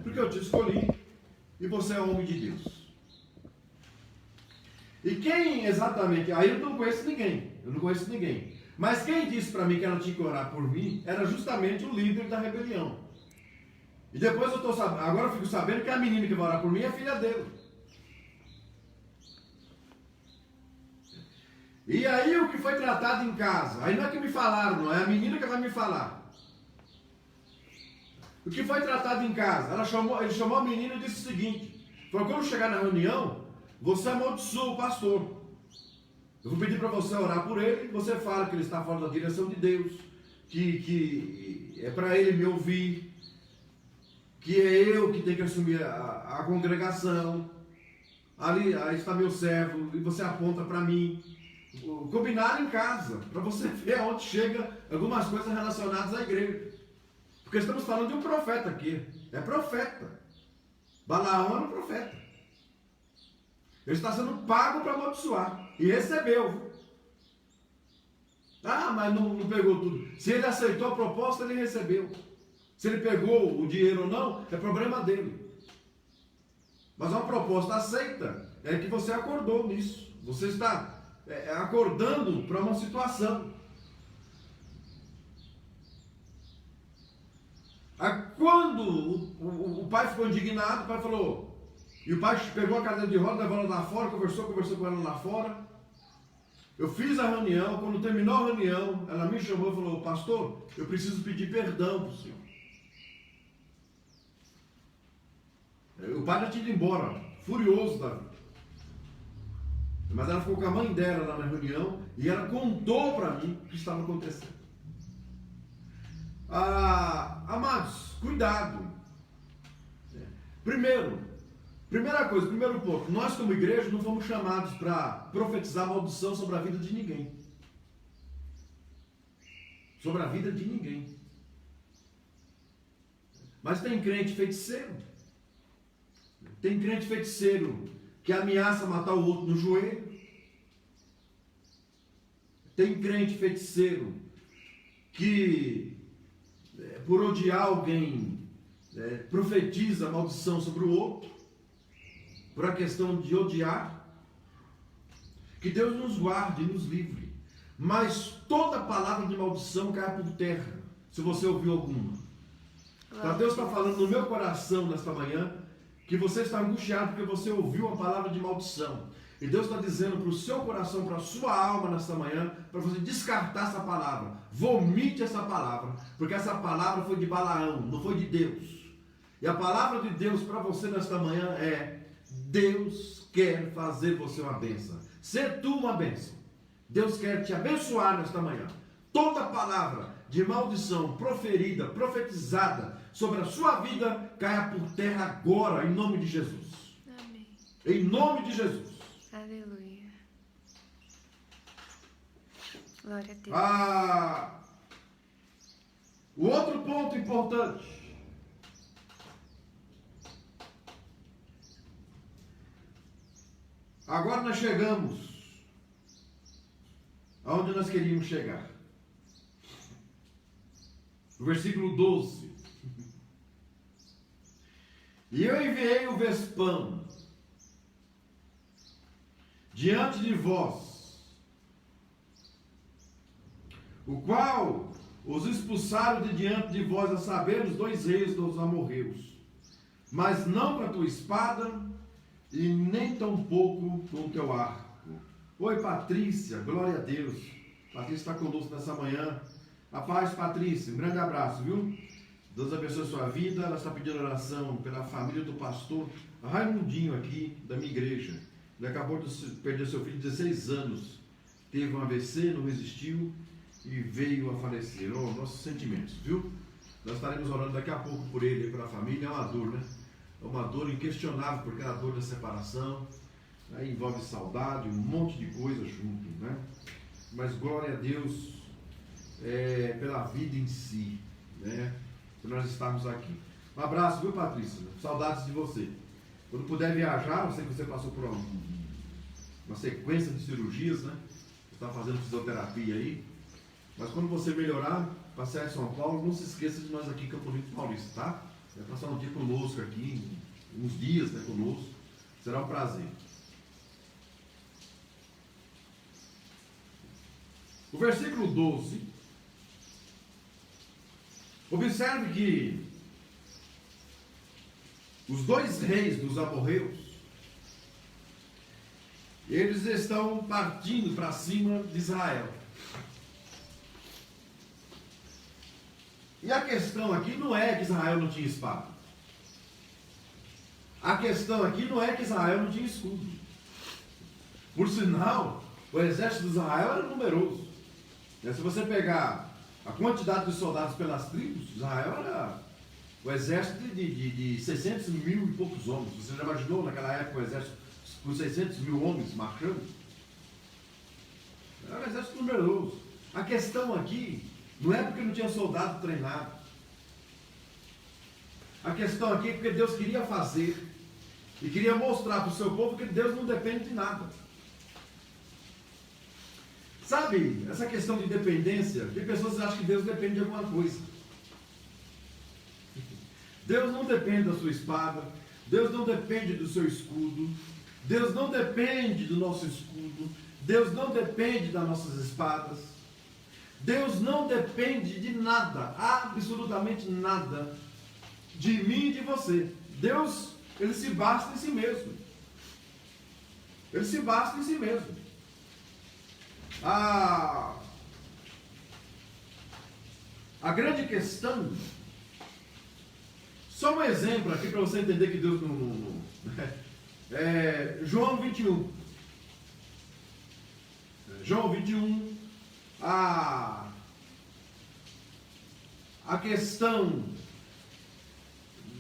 S1: porque eu te escolhi e você é homem de Deus. E quem exatamente, aí eu não conheço ninguém, mas quem disse para mim que ela tinha que orar por mim era justamente o líder da rebelião. E depois agora eu fico sabendo que a menina que vai orar por mim é filha dele. E aí o que foi tratado em casa, aí não é que me falaram, não é a menina que vai me falar. O que foi tratado em casa, ele chamou a menina e disse o seguinte: falou: quando chegar na reunião, você amaldiçoa o pastor. Eu vou pedir para você orar por ele, você fala que ele está fora da direção de Deus, que é para ele me ouvir, que é eu que tenho que assumir a congregação. Ali está meu servo, e você aponta para mim. Combinaram em casa, para você ver onde chega algumas coisas relacionadas à igreja. Porque estamos falando de um profeta aqui. É profeta. Balaão era um profeta. Ele está sendo pago para amaldiçoar. E recebeu. Mas não pegou tudo. Se ele aceitou a proposta, ele recebeu. Se ele pegou o dinheiro ou não, é problema dele. Mas uma proposta aceita é que você acordou nisso. Você está acordando para uma situação. Quando o pai ficou indignado, o pai falou... E o pai pegou a cadeira de roda, levou ela lá fora, conversou com ela lá fora. Eu fiz a reunião, quando terminou a reunião, ela me chamou e falou: pastor, eu preciso pedir perdão para o senhor. O pai já tinha ido embora, furioso da vida. Mas ela ficou com a mãe dela lá na reunião e ela contou para mim o que estava acontecendo. Amados, cuidado. Primeiro ponto, nós como igreja não fomos chamados para profetizar maldição sobre a vida de ninguém. Sobre a vida de ninguém. Mas tem crente feiticeiro. Tem crente feiticeiro que ameaça matar o outro no joelho. Tem crente feiticeiro que, por odiar alguém, profetiza maldição sobre o outro, por a questão de odiar. Que Deus nos guarde e nos livre. Mas toda palavra de maldição cai por terra, se você ouviu alguma. Então Deus está falando no meu coração nesta manhã, que você está angustiado porque você ouviu uma palavra de maldição. E Deus está dizendo para o seu coração, para a sua alma nesta manhã, para você descartar essa palavra. Vomite essa palavra, porque essa palavra foi de Balaão, não foi de Deus. E a palavra de Deus para você nesta manhã é: Deus quer fazer você uma bênção. Ser tu uma bênção. Deus quer te abençoar nesta manhã. Toda palavra de maldição proferida, profetizada sobre a sua vida, caia por terra agora, em nome de Jesus.
S2: Amém.
S1: Em nome de Jesus.
S2: Aleluia. Glória a Deus.
S1: O outro ponto importante. Agora nós chegamos aonde nós queríamos chegar. No versículo 12. E eu enviei o Vespano diante de vós, o qual os expulsaram de diante de vós, a saber, os 2 reis dos amorreus, mas não com a tua espada, e nem tampouco com o teu arco. Oi, Patrícia, glória a Deus. Patrícia está conosco nessa manhã. A paz, Patrícia, um grande abraço, viu? Deus abençoe a sua vida. Ela está pedindo oração pela família do pastor Raimundinho aqui, da minha igreja. Ele acabou de perder seu filho de 16 anos. Teve um AVC, não resistiu e veio a falecer. Oh, nossos sentimentos, viu? Nós estaremos orando daqui a pouco por ele e pela família. É uma dor, né? É uma dor inquestionável, porque é a dor da separação, aí envolve saudade, um monte de coisa junto, né? Mas glória a Deus pela vida em si, né? Por nós estarmos aqui. Um abraço, viu, Patrícia? Saudades de você. Quando puder viajar, eu sei que você passou por uma sequência de cirurgias, né? Você está fazendo fisioterapia aí. Mas quando você melhorar, passear em São Paulo, não se esqueça de nós aqui em Campo Limpo Paulista, tá? Vai passar um dia conosco aqui, uns dias, né, conosco. Será um prazer. O versículo 12. Observe que os 2 reis dos amorreus, eles estão partindo para cima de Israel. E a questão aqui não é que Israel não tinha espada. A questão aqui não é que Israel não tinha escudo. Por sinal, o exército de Israel era numeroso. Se você pegar a quantidade de soldados pelas tribos, Israel era o exército de 600 mil e poucos homens. Você já imaginou naquela época o exército com 600 mil homens marchando? Era um exército numeroso. A questão aqui não é porque não tinha soldado treinado. A questão aqui é porque Deus queria fazer e queria mostrar para o seu povo que Deus não depende de nada. Sabe, essa questão de dependência, tem pessoas que acham que Deus depende de alguma coisa. Deus não depende da sua espada, Deus não depende do seu escudo, Deus não depende do nosso escudo, Deus não depende das nossas espadas, Deus não depende de nada, absolutamente nada, de mim e de você. Deus, Ele se basta em si mesmo. Ele se basta em si mesmo. A grande questão, só um exemplo aqui para você entender que Deus não João 21. João 21, a questão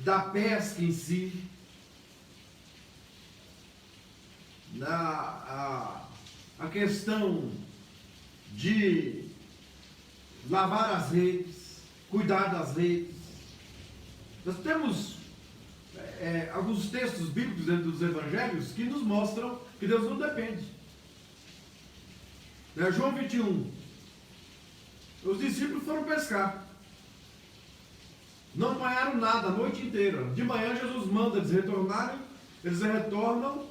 S1: da pesca em si, a questão de lavar as redes, cuidar das redes. Nós temos alguns textos bíblicos dentro dos evangelhos que nos mostram que Deus não depende. João 21, os discípulos foram pescar, não apanharam nada a noite inteira. De manhã Jesus manda eles retornarem, eles retornam,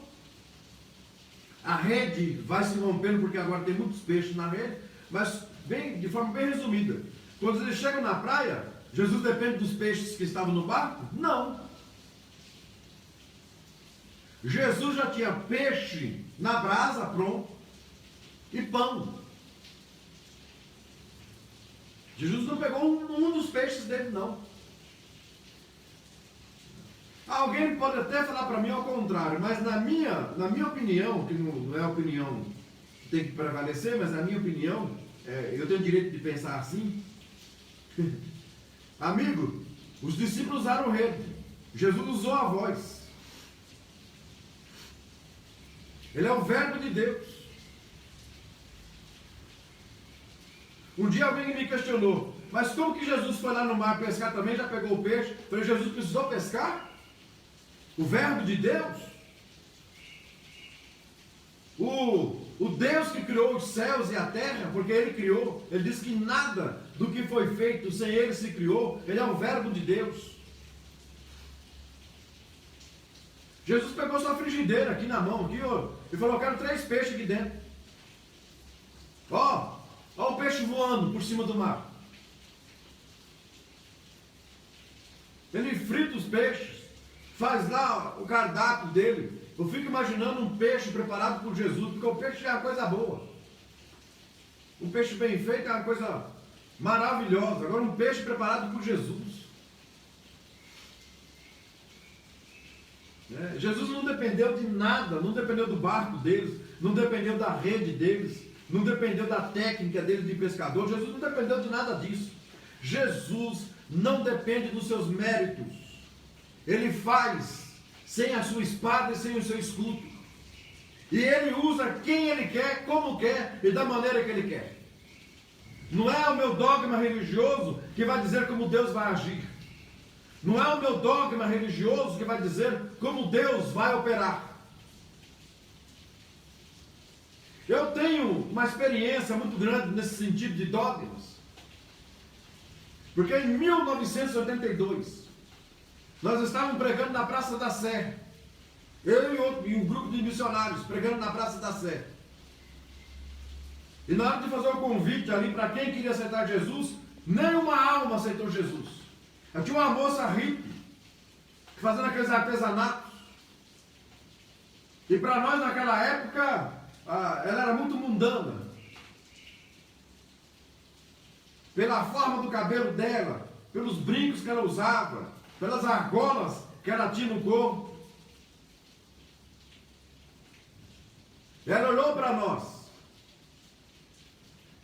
S1: a rede vai se rompendo porque agora tem muitos peixes na rede, mas de forma bem resumida, quando eles chegam na praia, Jesus depende dos peixes que estavam no barco? Não. Jesus já tinha peixe na brasa pronto e pão. Jesus não pegou um dos peixes dele, não. Alguém pode até falar para mim ao contrário, mas na minha opinião, que não é a opinião que tem que prevalecer, mas na minha opinião, eu tenho o direito de pensar assim, Amigo, os discípulos usaram rede. Jesus usou a voz. Ele é o verbo de Deus. Um dia alguém me questionou, mas como que Jesus foi lá no mar pescar também, já pegou o peixe? Falei, Jesus precisou pescar? O verbo de Deus? O Deus que criou os céus e a terra, porque Ele criou, Ele disse que nada do que foi feito sem Ele se criou. Ele é o verbo de Deus. Jesus pegou sua frigideira aqui na mão, aqui, ó, e falou, eu quero 3 peixes aqui dentro. Ó o peixe voando por cima do mar. Ele frita os peixes, faz lá o cardápio dele. Eu fico imaginando um peixe preparado por Jesus, porque o peixe é uma coisa boa. Um peixe bem feito é uma coisa maravilhosa. Agora um peixe preparado por Jesus. Jesus não dependeu de nada, não dependeu do barco deles, não dependeu da rede deles, não dependeu da técnica deles de pescador. Jesus não dependeu de nada disso. Jesus não depende dos seus méritos. Ele faz sem a sua espada e sem o seu escudo. E Ele usa quem Ele quer, como quer e da maneira que Ele quer. Não é o meu dogma religioso que vai dizer como Deus vai agir. Não é o meu dogma religioso que vai dizer como Deus vai operar. Eu tenho uma experiência muito grande nesse sentido de dogmas. Porque em 1982, nós estávamos pregando na Praça da Sé. Eu e um grupo de missionários pregando na Praça da Sé. E na hora de fazer o convite ali para quem queria aceitar Jesus, nenhuma alma aceitou Jesus. Eu tinha uma moça hippie, fazendo aqueles artesanatos. E para nós naquela época, ela era muito mundana. Pela forma do cabelo dela, pelos brincos que ela usava, pelas argolas que ela tinha no corpo. Ela olhou para nós.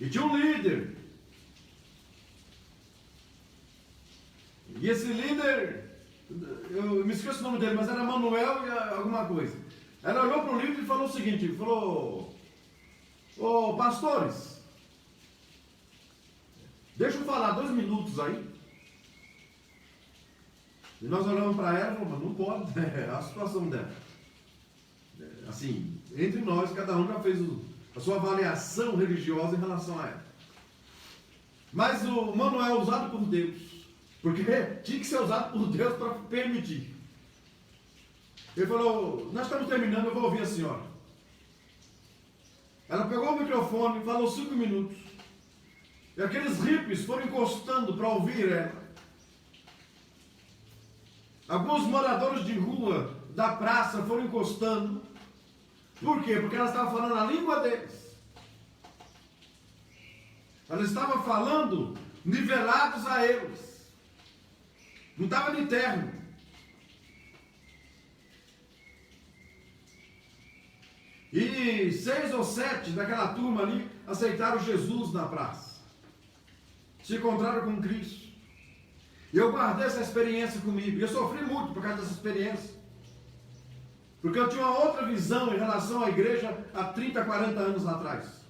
S1: E tinha um líder. E esse líder, eu me esqueço o nome dele, mas era Manuel e alguma coisa. Ela olhou para o líder e falou o seguinte, falou, ô pastores, deixa eu falar 2 minutos aí. E nós olhamos para ela e falamos, não pode, é a situação dela. Assim, entre nós, cada um já fez a sua avaliação religiosa em relação a ela. Mas o Manuel é usado por Deus, porque tinha que ser usado por Deus para permitir. Ele falou, nós estamos terminando, eu vou ouvir a senhora. Ela pegou o microfone, falou 5 minutos. E aqueles hippies foram encostando para ouvir ela. Alguns moradores de rua da praça foram encostando. Por quê? Porque ela estava falando a língua deles. Ela estava falando nivelados a eles. Não estava de terno. E 6 ou 7 daquela turma ali aceitaram Jesus na praça. Se encontraram com Cristo. E eu guardei essa experiência comigo. E eu sofri muito por causa dessa experiência. Porque eu tinha uma outra visão em relação à igreja há 30, 40 anos atrás.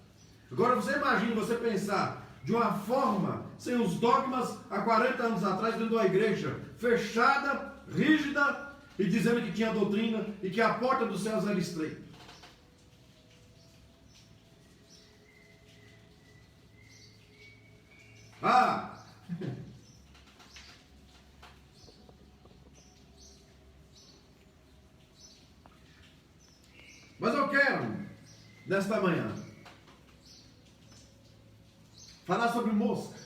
S1: Agora você imagina, você pensar de uma forma, sem os dogmas, há 40 anos atrás, dentro de uma igreja fechada, rígida, e dizendo que tinha doutrina e que a porta dos céus era estreita. Mas eu quero, nesta manhã, falar sobre mosca.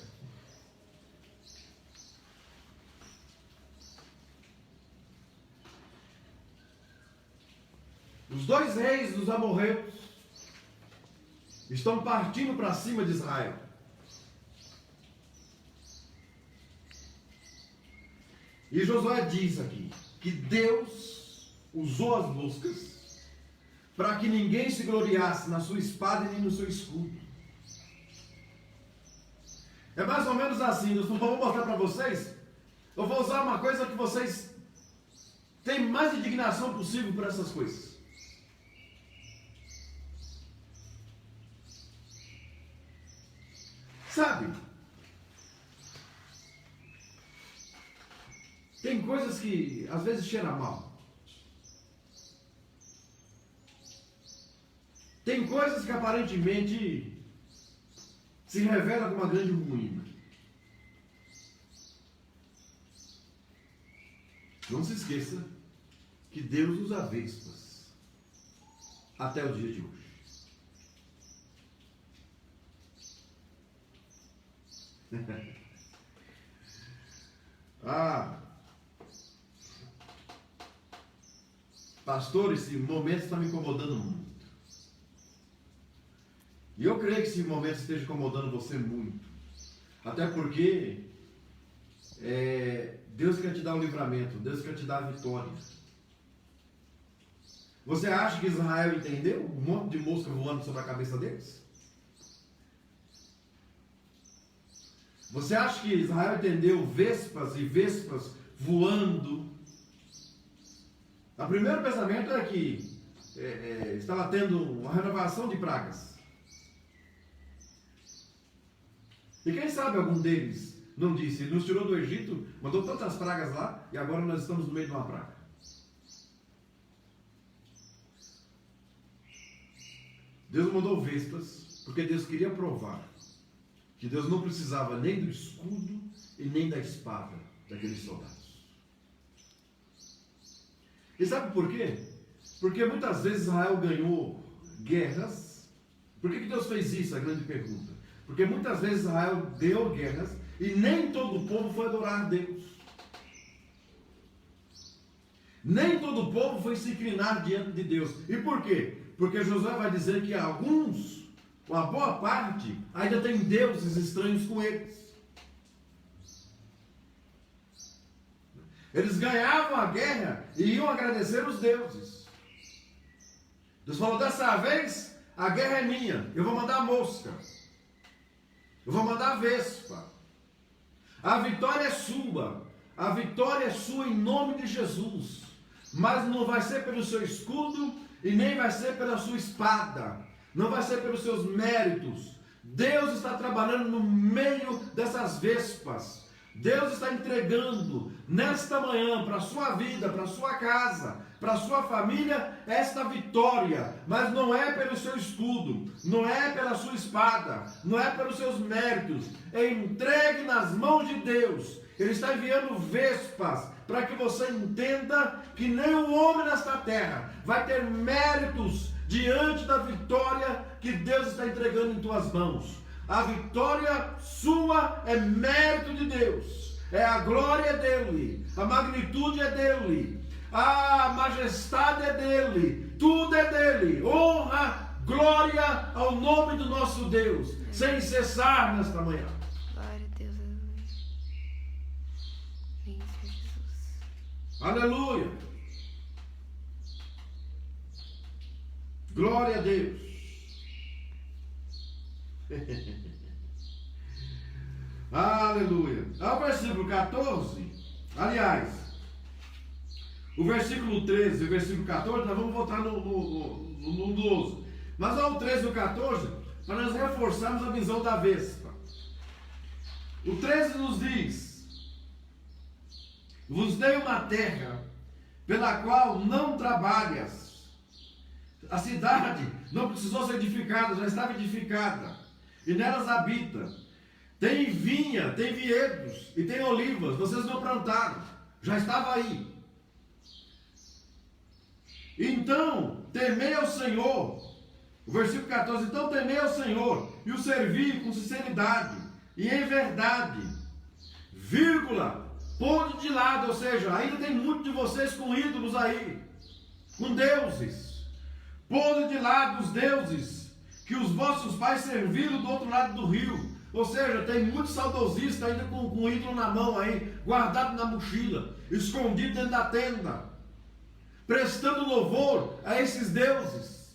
S1: Os 2 reis dos amorreus estão partindo para cima de Israel. E Josué diz aqui que Deus usou as moscas para que ninguém se gloriasse na sua espada e nem no seu escudo. É mais ou menos assim. Eu vou mostrar para vocês. Eu vou usar uma coisa que vocês têm mais indignação possível por essas coisas. Sabe? Tem coisas que às vezes cheiram mal. Tem coisas que aparentemente se revelam como uma grande ruína. Não se esqueça que Deus usa vespas até o dia de hoje. Pastor, esse momento está me incomodando muito. E eu creio que esse momento esteja incomodando você muito. Até porque Deus quer te dar o livramento, Deus quer te dar a vitória. Você acha que Israel entendeu um monte de mosca voando sobre a cabeça deles? Você acha que Israel entendeu vespas e vespas voando? O primeiro pensamento é que estava tendo uma renovação de pragas. E quem sabe algum deles não disse, nos tirou do Egito, mandou tantas pragas lá, e agora nós estamos no meio de uma praga. Deus mandou vespas, porque Deus queria provar que Deus não precisava nem do escudo e nem da espada daqueles soldados. E sabe por quê? Porque muitas vezes Israel ganhou guerras. Por que Deus fez isso? A grande pergunta. Porque muitas vezes Israel ganhou guerras e nem todo o povo foi adorar a Deus. Nem todo o povo foi se inclinar diante de Deus. E por quê? Porque Josué vai dizer que alguns, uma boa parte, ainda tem deuses estranhos com eles. Eles ganhavam a guerra e iam agradecer os deuses. Deus falou, dessa vez a guerra é minha, eu vou mandar mosca, eu vou mandar vespa, a vitória é sua em nome de Jesus, mas não vai ser pelo seu escudo e nem vai ser pela sua espada, não vai ser pelos seus méritos. Deus está trabalhando no meio dessas vespas. Deus está entregando nesta manhã para a sua vida, para a sua casa, para a sua família, esta vitória. Mas não é pelo seu escudo, não é pela sua espada, não é pelos seus méritos. É entregue nas mãos de Deus. Ele está enviando vespas para que você entenda que nenhum homem nesta terra vai ter méritos diante da vitória que Deus está entregando em tuas mãos. A vitória sua é mérito de Deus, a glória é dele, a magnitude é dele, a majestade é dele, tudo é dele. Honra, glória ao nome do nosso Deus, sem cessar nesta manhã.
S2: Glória a Deus,
S1: aleluia. Aleluia. Glória a Deus. Aleluia. Ao versículo 14, aliás, o versículo 13 e o versículo 14, nós vamos voltar no 12. Mas ao 13 e o 14, para nós reforçarmos a visão da vespa. O 13 nos diz: vos dei uma terra pela qual não trabalhas. A cidade não precisou ser edificada, já estava edificada. E nelas habita. Tem vinha, tem vinhedos e tem olivas. Vocês não plantaram, já estava aí. Então, temei ao Senhor. O versículo 14. Então temei ao Senhor e o servi com sinceridade e em verdade. Vírgula, pondo de lado, ou seja, ainda tem muito de vocês com ídolos aí, com deuses. Pondo de lado os deuses que os vossos pais serviram do outro lado do rio. Ou seja, tem muito saudosista ainda com ídolo na mão aí, guardado na mochila, escondido dentro da tenda, prestando louvor a esses deuses.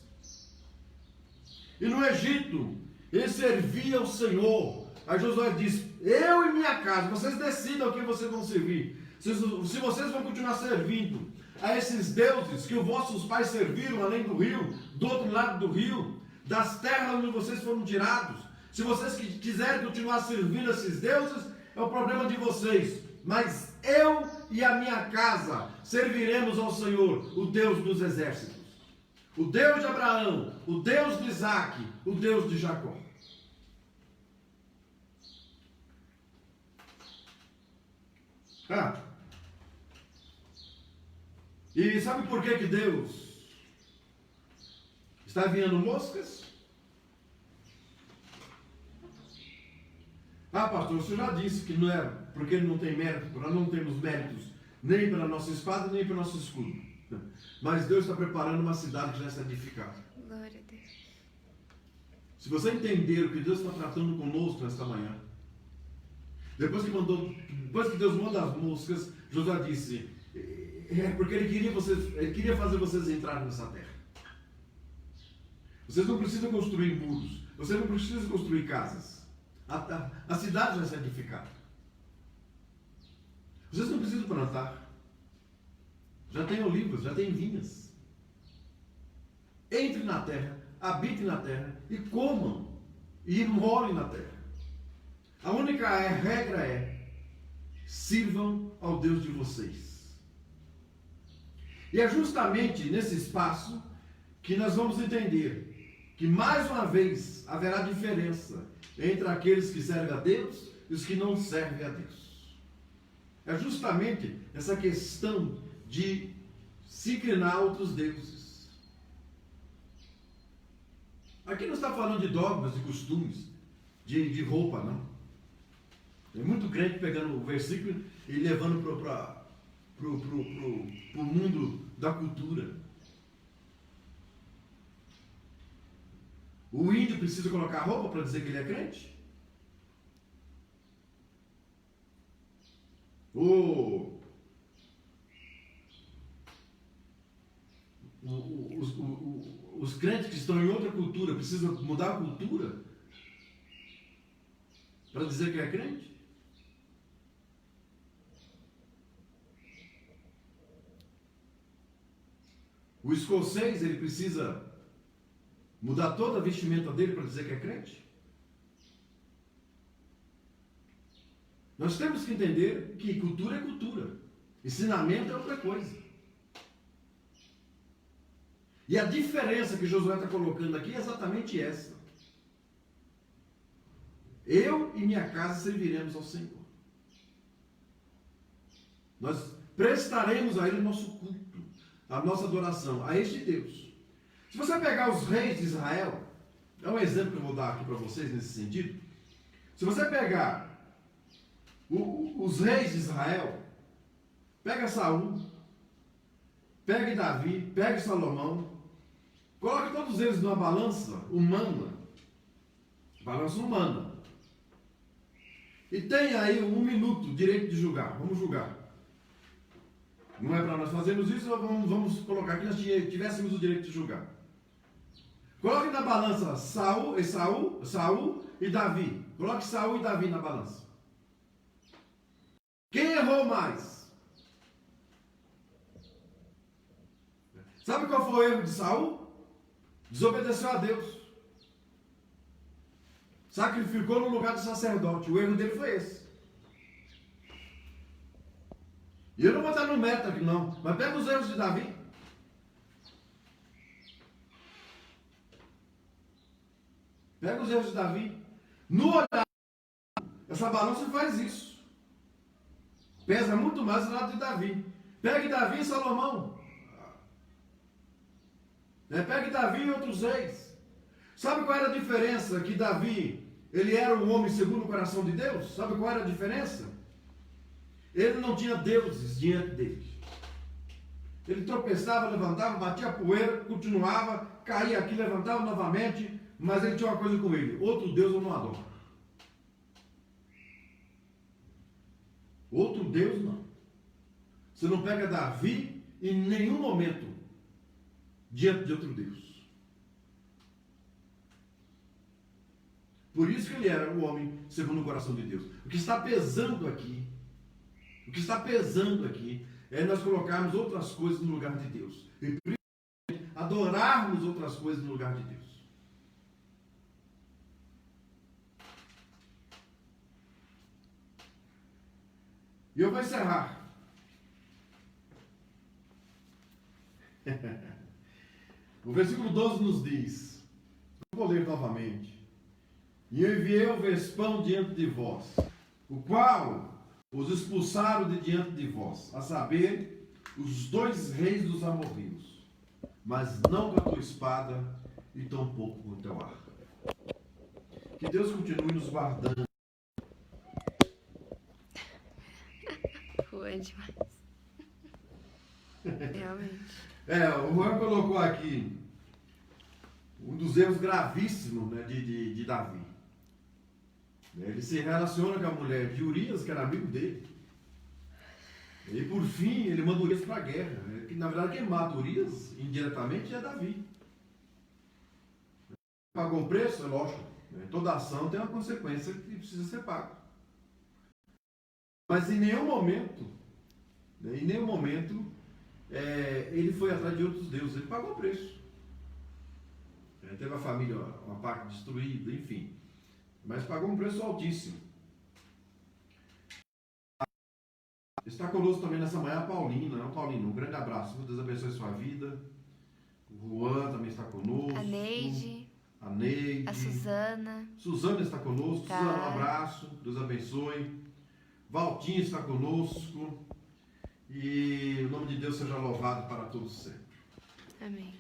S1: E no Egito, eles serviam ao Senhor, Aí Josué diz: eu e minha casa, vocês decidam quem vocês vão servir. Se vocês vão continuar servindo a esses deuses que os vossos pais serviram além do rio, do outro lado do rio, das terras onde vocês foram tirados, se vocês quiserem continuar servindo esses deuses, é o problema de vocês. Mas eu e a minha casa serviremos ao Senhor, o Deus dos exércitos, o Deus de Abraão, o Deus de Isaac, o Deus de Jacó. E sabe por que Deus está enviando moscas? Pastor, o senhor já disse que não é porque ele não tem mérito, nós não temos méritos nem pela nossa espada, nem pelo nosso escudo. Mas Deus está preparando uma cidade que já está edificada.
S2: Glória a Deus.
S1: Se você entender o que Deus está tratando conosco nesta manhã, depois que Deus manda as moscas, Josué disse, porque ele queria fazer vocês entrarem nessa terra. Vocês não precisam construir muros, vocês não precisam construir casas. A cidade vai ser edificada. Vocês não precisam plantar. Já tem olivas, já tem vinhas. Entre na terra, habitem na terra e comam e morem na terra. A única regra é: sirvam ao Deus de vocês. E é justamente nesse espaço que nós vamos entender que mais uma vez haverá diferença entre aqueles que servem a Deus e os que não servem a Deus. É justamente essa questão de se inclinar a outros deuses. Aqui não está falando de dogmas, de costumes, de roupa, não. É muito crente pegando o versículo e levando para o mundo da cultura. O índio precisa colocar roupa para dizer que ele é crente? Os crentes que estão em outra cultura precisam mudar a cultura para dizer que é crente? O escocês, ele precisa mudar toda a vestimenta dele para dizer que é crente? Nós temos que entender que cultura é cultura. Ensinamento é outra coisa. E a diferença que Josué está colocando aqui é exatamente essa. Eu e minha casa serviremos ao Senhor. Nós prestaremos a Ele o nosso culto, a nossa adoração, a este Deus. Se você pegar os reis de Israel, é um exemplo que eu vou dar aqui para vocês nesse sentido. Se você pegar os reis de Israel, pega Saul, pega Davi, pega Salomão, coloque todos eles numa balança humana, e tem aí 1 minuto direito de julgar. Vamos julgar. Não é para nós fazermos isso, vamos colocar que nós tivéssemos o direito de julgar. Coloque na balança Saul e Davi. Coloque Saul e Davi na balança. Quem errou mais? Sabe qual foi o erro de Saul? Desobedeceu a Deus. Sacrificou no lugar do sacerdote. O erro dele foi esse. E eu não vou estar no meta aqui não, mas pega os erros de Davi. Pega os erros de Davi. No olhar, essa balança faz isso. Pesa muito mais do lado de Davi. Pegue Davi e Salomão. Pegue Davi e outros reis. Sabe qual era a diferença? Que Davi, ele era um homem segundo o coração de Deus. Sabe qual era a diferença? Ele não tinha deuses diante dele. Ele tropeçava, levantava, batia a poeira, continuava, caía aqui, levantava novamente, mas ele tinha uma coisa com ele: outro Deus eu não adoro. Outro Deus não. Você não pega Davi em nenhum momento diante de outro Deus. Por isso que ele era o homem segundo o coração de Deus. O que está pesando aqui, é nós colocarmos outras coisas no lugar de Deus. E principalmente adorarmos outras coisas no lugar de Deus. E eu vou encerrar. O versículo 12 nos diz, eu vou ler novamente. E eu enviei o vespão diante de vós, o qual os expulsaram de diante de vós, a saber, os 2 reis dos amorreus, mas não com a tua espada e tampouco com o teu arco. Que Deus continue nos guardando.
S2: Foi demais. Realmente.
S1: O Juan colocou aqui um dos erros gravíssimos, né, de Davi. Ele se relaciona com a mulher de Urias, que era amigo dele. E por fim, ele manda Urias para a guerra. Que, na verdade, quem mata Urias indiretamente é Davi. Pagou o preço? É lógico. Toda ação tem uma consequência que precisa ser paga. Mas em nenhum momento, ele foi atrás de outros deuses. Ele pagou o preço. Teve a família, uma parte destruída, enfim. Mas pagou um preço altíssimo. Está conosco também nessa manhã a Paulina, né? Paulina, um grande abraço. Deus abençoe a sua vida. O Juan também está conosco.
S2: A Neide. A
S1: Suzana. Suzana está conosco.
S2: Tá.
S1: Suzana, um abraço. Deus abençoe. Valtinho está conosco. E o nome de Deus seja louvado para todos sempre.
S2: Amém.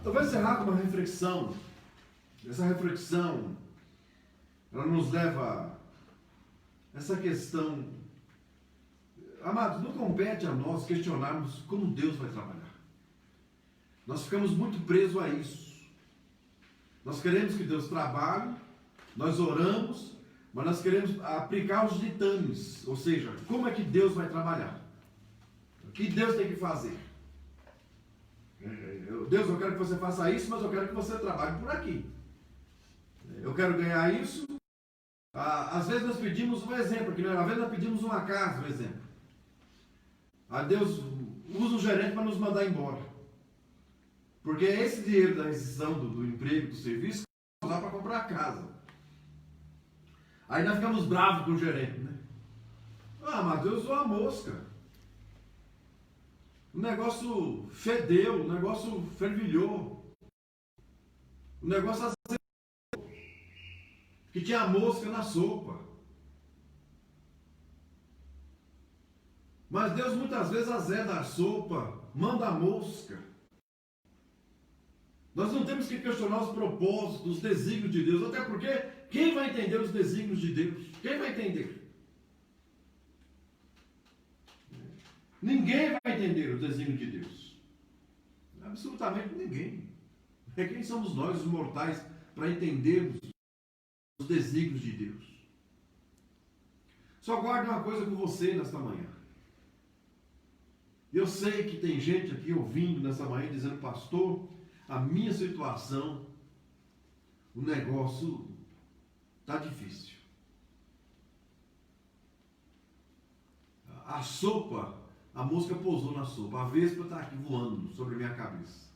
S1: Eu vou encerrar com uma reflexão. Essa reflexão, ela nos leva a essa questão. Amados, não compete a nós questionarmos como Deus vai trabalhar. Nós ficamos muito presos a isso. Nós queremos que Deus trabalhe, nós oramos, mas nós queremos aplicar os ditames, ou seja, como é que Deus vai trabalhar? O que Deus tem que fazer? Deus, eu quero que você faça isso, mas eu quero que você trabalhe por aqui. Eu quero ganhar isso. Às vezes nós pedimos um exemplo, às vezes nós pedimos uma casa, um exemplo. Deus usa o gerente para nos mandar embora. Porque é esse dinheiro da rescisão do emprego, do serviço, que nós usar para comprar a casa. Aí nós ficamos bravos com o gerente, né? Mas Deus usou a mosca. O negócio fedeu, o negócio fervilhou. O negócio azedou. Que tinha mosca na sopa. Mas Deus muitas vezes azeda a sopa, manda a mosca. Nós não temos que questionar os propósitos, os desígnios de Deus, até porque quem vai entender os desígnios de Deus? Quem vai entender? Ninguém vai entender o desígnio de Deus. Absolutamente ninguém. Quem somos nós, os mortais, para entendermos os desígnios de Deus? Só guarde uma coisa com você nesta manhã. Eu sei que tem gente aqui ouvindo nessa manhã dizendo, pastor, a minha situação, o negócio está difícil. A sopa, a mosca pousou na sopa, a vespa está aqui voando sobre a minha cabeça.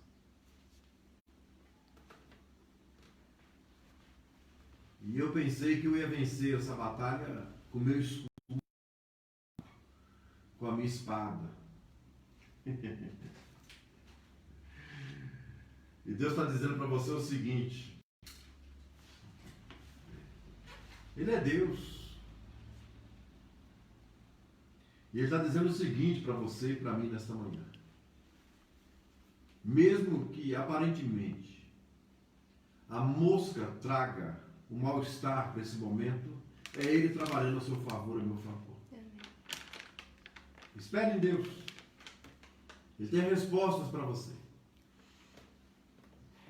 S1: E eu pensei que eu ia vencer essa batalha com o meu escudo, com a minha espada. E Deus está dizendo para você o seguinte: Ele é Deus. E Ele está dizendo o seguinte para você e para mim nesta manhã. Mesmo que aparentemente a mosca traga um mal-estar para esse momento, é Ele trabalhando a seu favor e a meu favor. Espere em Deus. Ele tem respostas para você.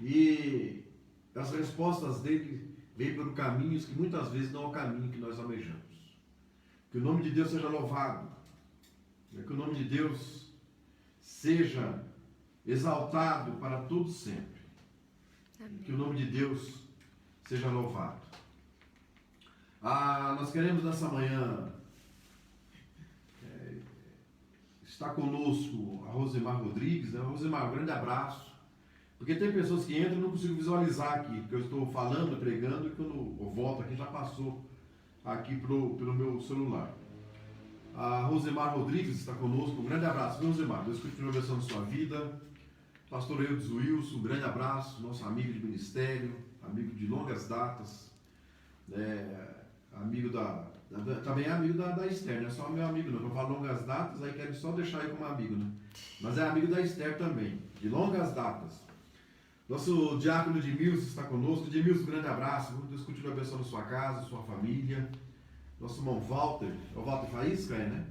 S1: E as respostas dele vêm por caminhos que muitas vezes não é o caminho que nós almejamos. Que o nome de Deus seja louvado. Que o nome de Deus seja exaltado para todos sempre. Amém. Que o nome de Deus seja louvado. Nós queremos nessa manhã estar conosco a Rosemar Rodrigues, né? Rosemar, um grande abraço. Porque tem pessoas que entram e não consigo visualizar aqui, porque eu estou falando, pregando, e quando eu volto aqui já passou aqui pelo meu celular. A Rosemar Rodrigues está conosco, um grande abraço, viu, Rosemar? Deus continue abençoando a sua vida. Pastor Eudes Wilson, um grande abraço, nosso amigo de ministério, amigo de longas datas, amigo também é amigo da Esther, não é só meu amigo não, eu falo longas datas, aí quero só deixar ele como amigo, né? Mas é amigo da Esther também, de longas datas. Nosso diácono Edmilson está conosco. Edmilson, um grande abraço, Deus continue abençoando sua casa, sua família. Nosso irmão Walter, é o Walter Faísca, né?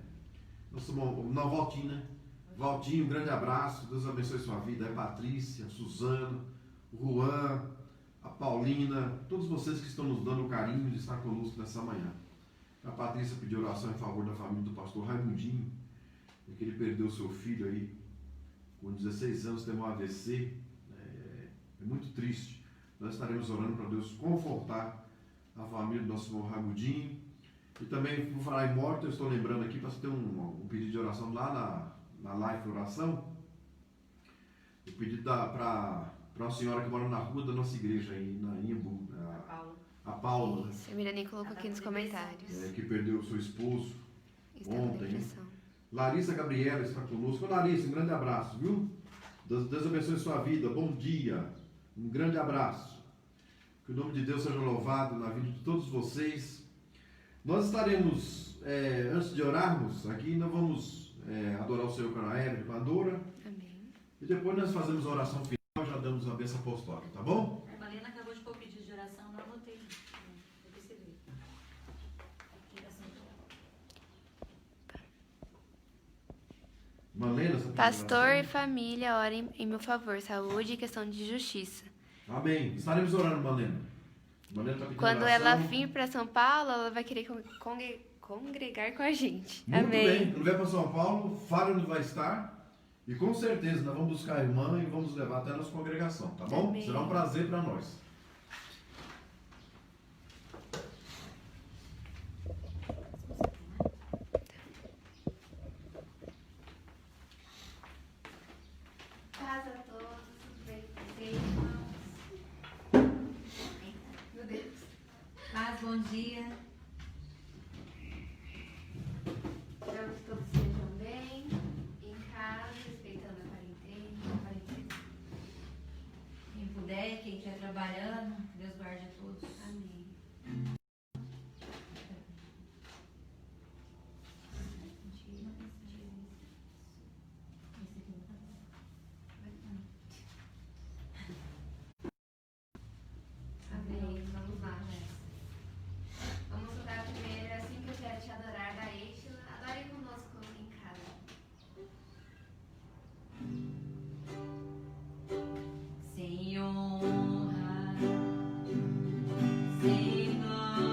S1: Nosso irmão, não, Valtinho, né? Valtinho, um grande abraço, Deus abençoe sua vida. É Patrícia, Suzano, o Juan, a Paulina, todos vocês que estão nos dando o carinho de estar conosco nessa manhã. A Patrícia pediu oração em favor da família do pastor Raimundinho, porque ele perdeu seu filho aí, com 16 anos, teve um AVC, é muito triste. Nós estaremos orando para Deus confortar a família do nosso irmão Raimundinho. E também, por falar em morte, eu estou lembrando aqui, para você ter um pedido de oração lá na live oração, o pedido para uma senhora que mora na rua da nossa igreja, aí na Inhambu, a Paula.
S2: Isso, a Mirani colocou aqui nos comentários.
S1: Que perdeu o seu esposo ontem.
S2: Depressão.
S1: Larissa Gabriela está conosco. Ô, Larissa, um grande abraço, viu? Deus abençoe sua vida, bom dia, um grande abraço. Que o nome de Deus seja louvado na vida de todos vocês. Nós estaremos, antes de orarmos, aqui nós vamos adorar o Senhor com a Hebe, com a Dora.
S2: Amém.
S1: E depois nós fazemos a oração final e já damos a bênção apostólica, tá bom?
S3: A Marlena acabou de pôr o pedido de oração, não anotei. Eu percebi.
S1: Malena, essa
S2: Pastor e família, orem em meu favor. Saúde e questão de justiça.
S1: Amém. Estaremos orando, Malena. Malena tá pedindo
S2: Quando
S1: oração.
S2: ela vir para São Paulo, ela vai querer congregar com a gente.
S1: Muito
S2: Amém.
S1: bem. Quando vier para São Paulo, fale onde vai estar. E com certeza nós vamos buscar a irmã e vamos levar até a nossa congregação, tá bom?
S2: Amém.
S1: Será um prazer para nós.
S2: Paz a todos, bem, irmãos. Meu Deus.
S3: Paz, bom dia.
S2: Espero que todos estejam bem, em casa, respeitando a quarentena.
S3: Quem puder, quem estiver trabalhando, Deus guarde a todos.
S2: Amém. Amém. Vamos lá. Vamos cantar primeiro, assim que eu quero te adorar, da Eixla. Adore conosco em casa.
S3: Sem honra, sem glória.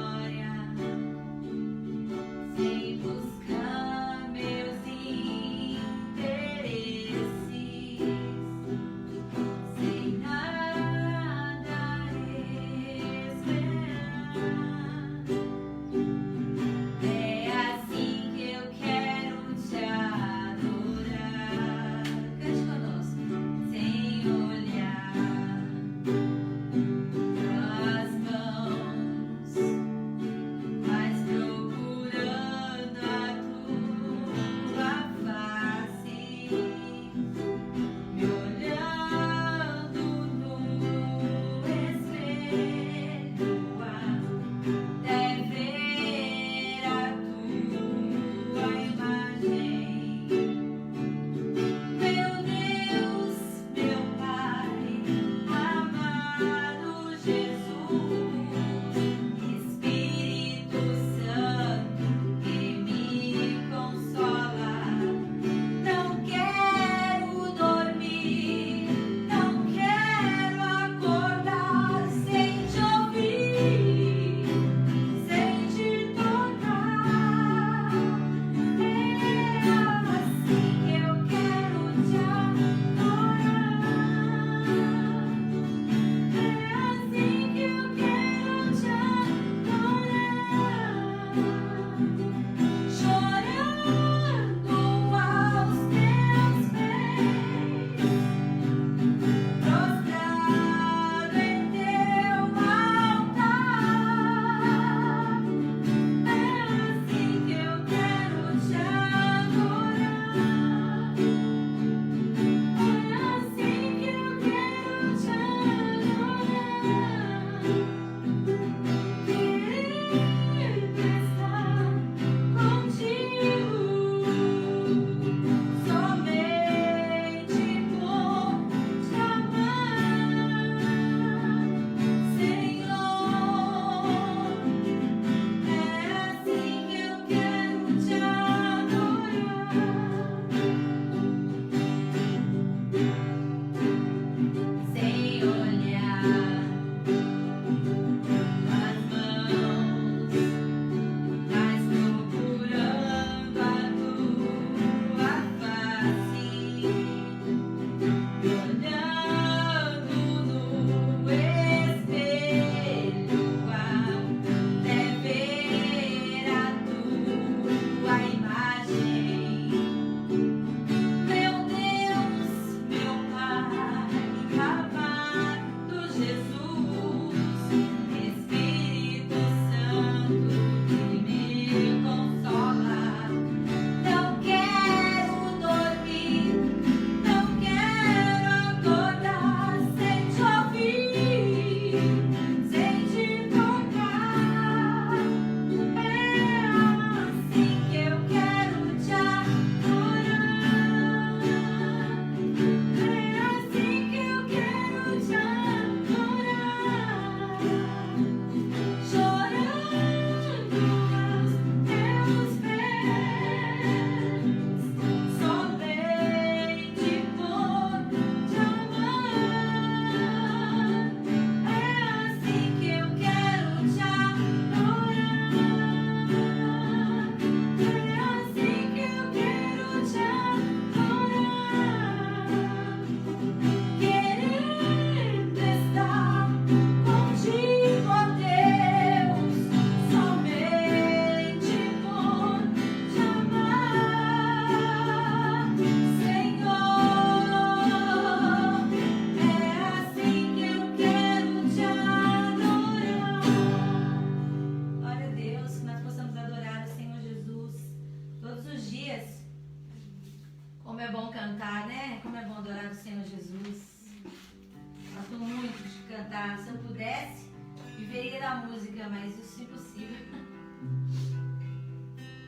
S3: cantar. Se eu pudesse, viveria da música, mas isso é impossível.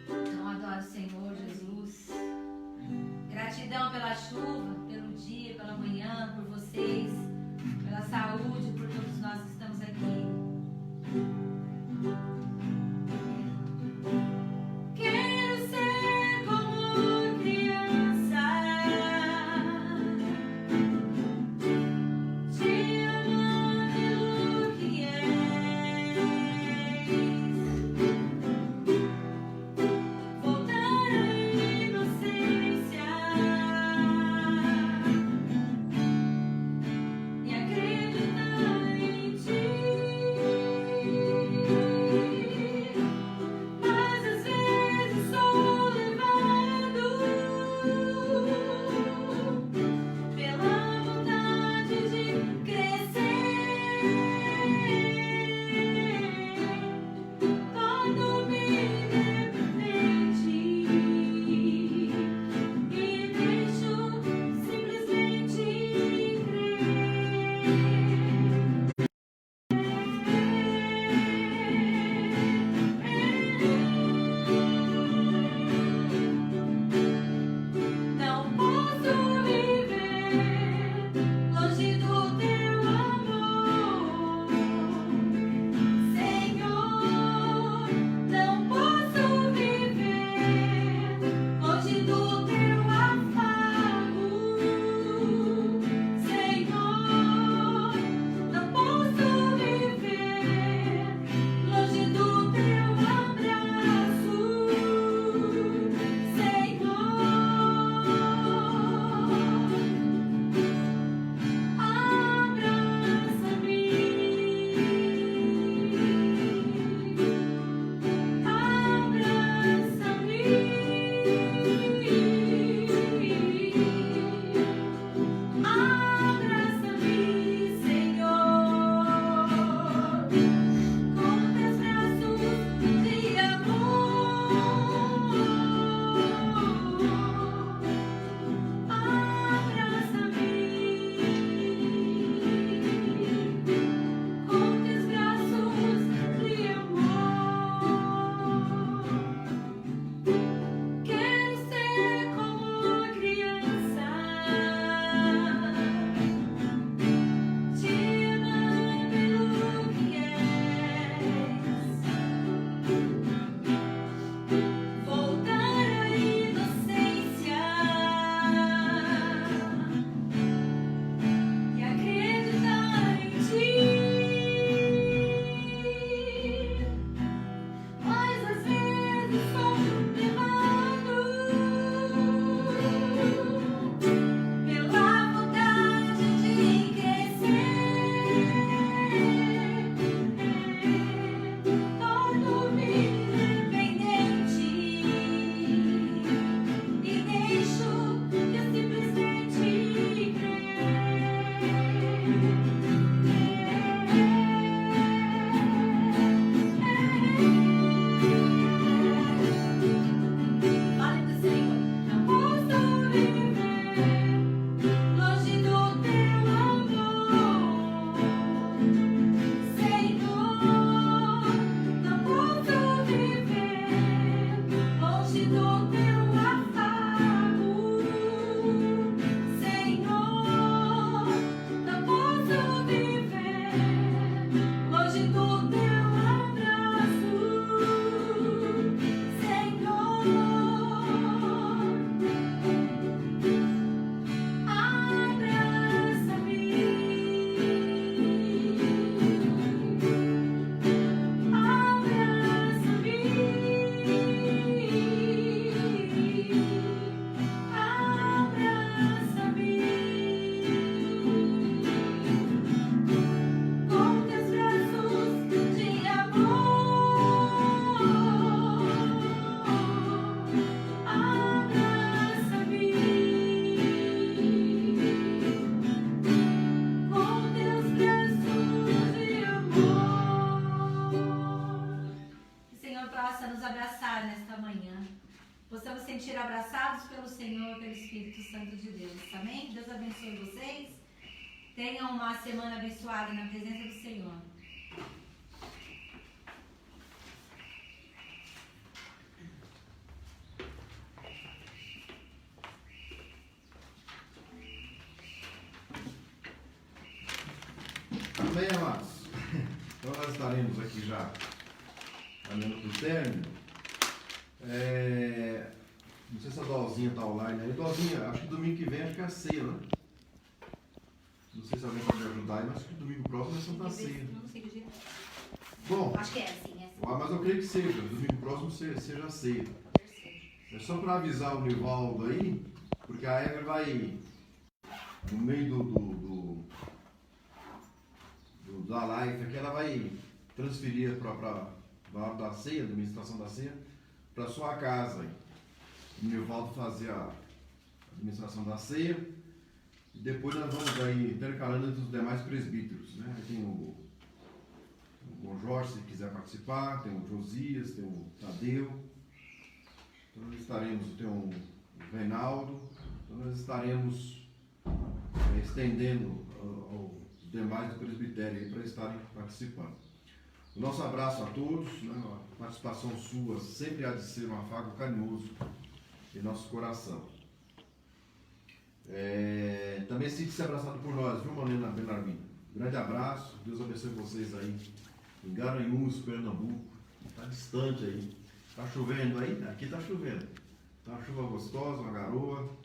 S3: Então adoro o Senhor Jesus. Gratidão pela chuva, pelo dia, pela manhã, por vocês, pela saúde, por todos nós que estamos aqui. Quero ser como criança, te amar pelo que és, voltar à inocência e acreditar em ti. sentir abraçados pelo Senhor, pelo Espírito Santo de Deus. Amém? Deus abençoe vocês. Tenham uma semana abençoada na presença do Senhor.
S1: Amém, amados? Então nós estaremos aqui já caminhando para o término. Não sei se a Dolzinha está online aí. Dolzinha, acho que domingo que vem acho que é a ceia, né? Não sei se alguém pode me ajudar aí, mas acho que domingo próximo é Santa Ceia.
S3: Não sei o dia.
S1: Bom,
S3: Acho que é assim, é assim.
S1: mas eu creio que seja. Domingo próximo seja a ceia. É só para avisar o Nivaldo aí, porque a Ever vai, no meio da live aqui, ela vai transferir para a hora da ceia, da administração da ceia, para sua casa aí. O Nivaldo fazer a administração da ceia e depois nós vamos aí intercalando entre os demais presbíteros, né? Aí tem o Jorge, se quiser participar, tem o Josias, tem o Tadeu, então nós estaremos, tem o Reinaldo, então nós estaremos estendendo aos demais do presbitério aí para estarem participando. O nosso abraço a todos, né? A participação sua sempre há de ser um afago carinhoso em nosso coração. Também sinta-se abraçado por nós, viu, Manena Benarmina? Grande abraço, Deus abençoe vocês aí em Garanhuns, Pernambuco. Está distante aí. Está chovendo aí? Aqui está chovendo. Está uma chuva gostosa, uma garoa.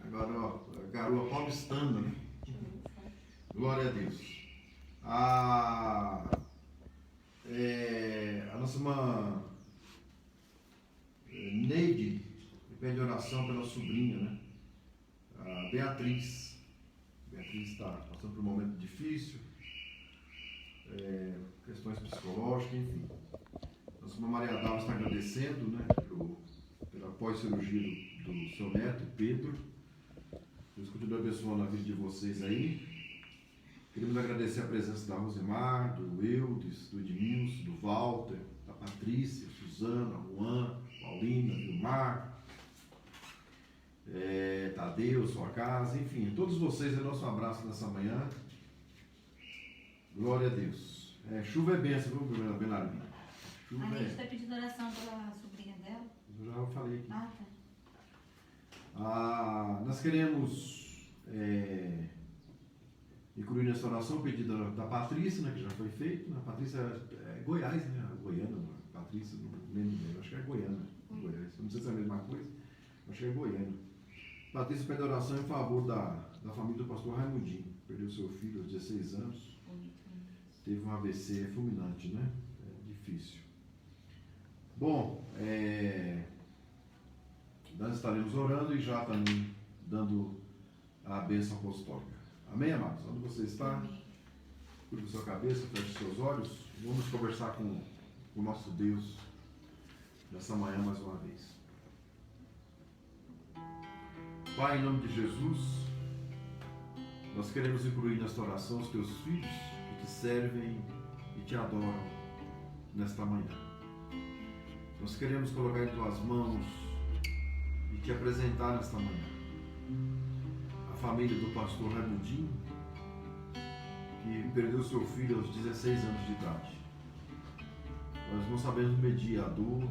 S1: Agora, ó, a garoa paulistana, né? Glória a Deus. A nossa irmã Neide pede oração pela sobrinha, né? A Beatriz. Beatriz está passando por um momento difícil, questões psicológicas, enfim. Nossa irmã Maria Dalva está agradecendo, né, pela pós-cirurgia do seu neto, Pedro. Deus continue abençoando a vida de vocês aí. Queremos agradecer a presença da Rosemar, do Eudes, do Edmilson, do Walter, da Patrícia, Suzana, Juan, Paulina, Vilmar, Tadeu, sua casa, enfim, todos vocês é nosso abraço nessa manhã. Glória a Deus. Chuva é bênção, viu, Benarmina?
S3: A gente está pedindo oração pela sobrinha dela.
S1: Eu já falei aqui.
S3: Ah, tá.
S1: Nós queremos incluir nessa oração o pedido da Patrícia, né, que já foi feito. A Patrícia é Goiás, né? A Goiana, a Patrícia, não lembro bem, acho que é Goiana, Goiás. Não sei se é a mesma coisa, acho que é Goiana. Patrícia pede oração em favor da família do pastor Raimundinho. Perdeu seu filho aos 16 anos. Teve um AVC fulminante, né? Difícil. Bom, nós estaremos orando e já também dando a bênção apostólica. Amém, amados? Onde você está? Curva sua cabeça, feche seus olhos. Vamos conversar com o nosso Deus nessa manhã mais uma vez. Pai, em nome de Jesus, nós queremos incluir nesta oração os teus filhos que te servem e te adoram nesta manhã. Nós queremos colocar em tuas mãos e te apresentar nesta manhã a família do pastor Raimundinho, que perdeu seu filho aos 16 anos de idade. Nós não sabemos medir a dor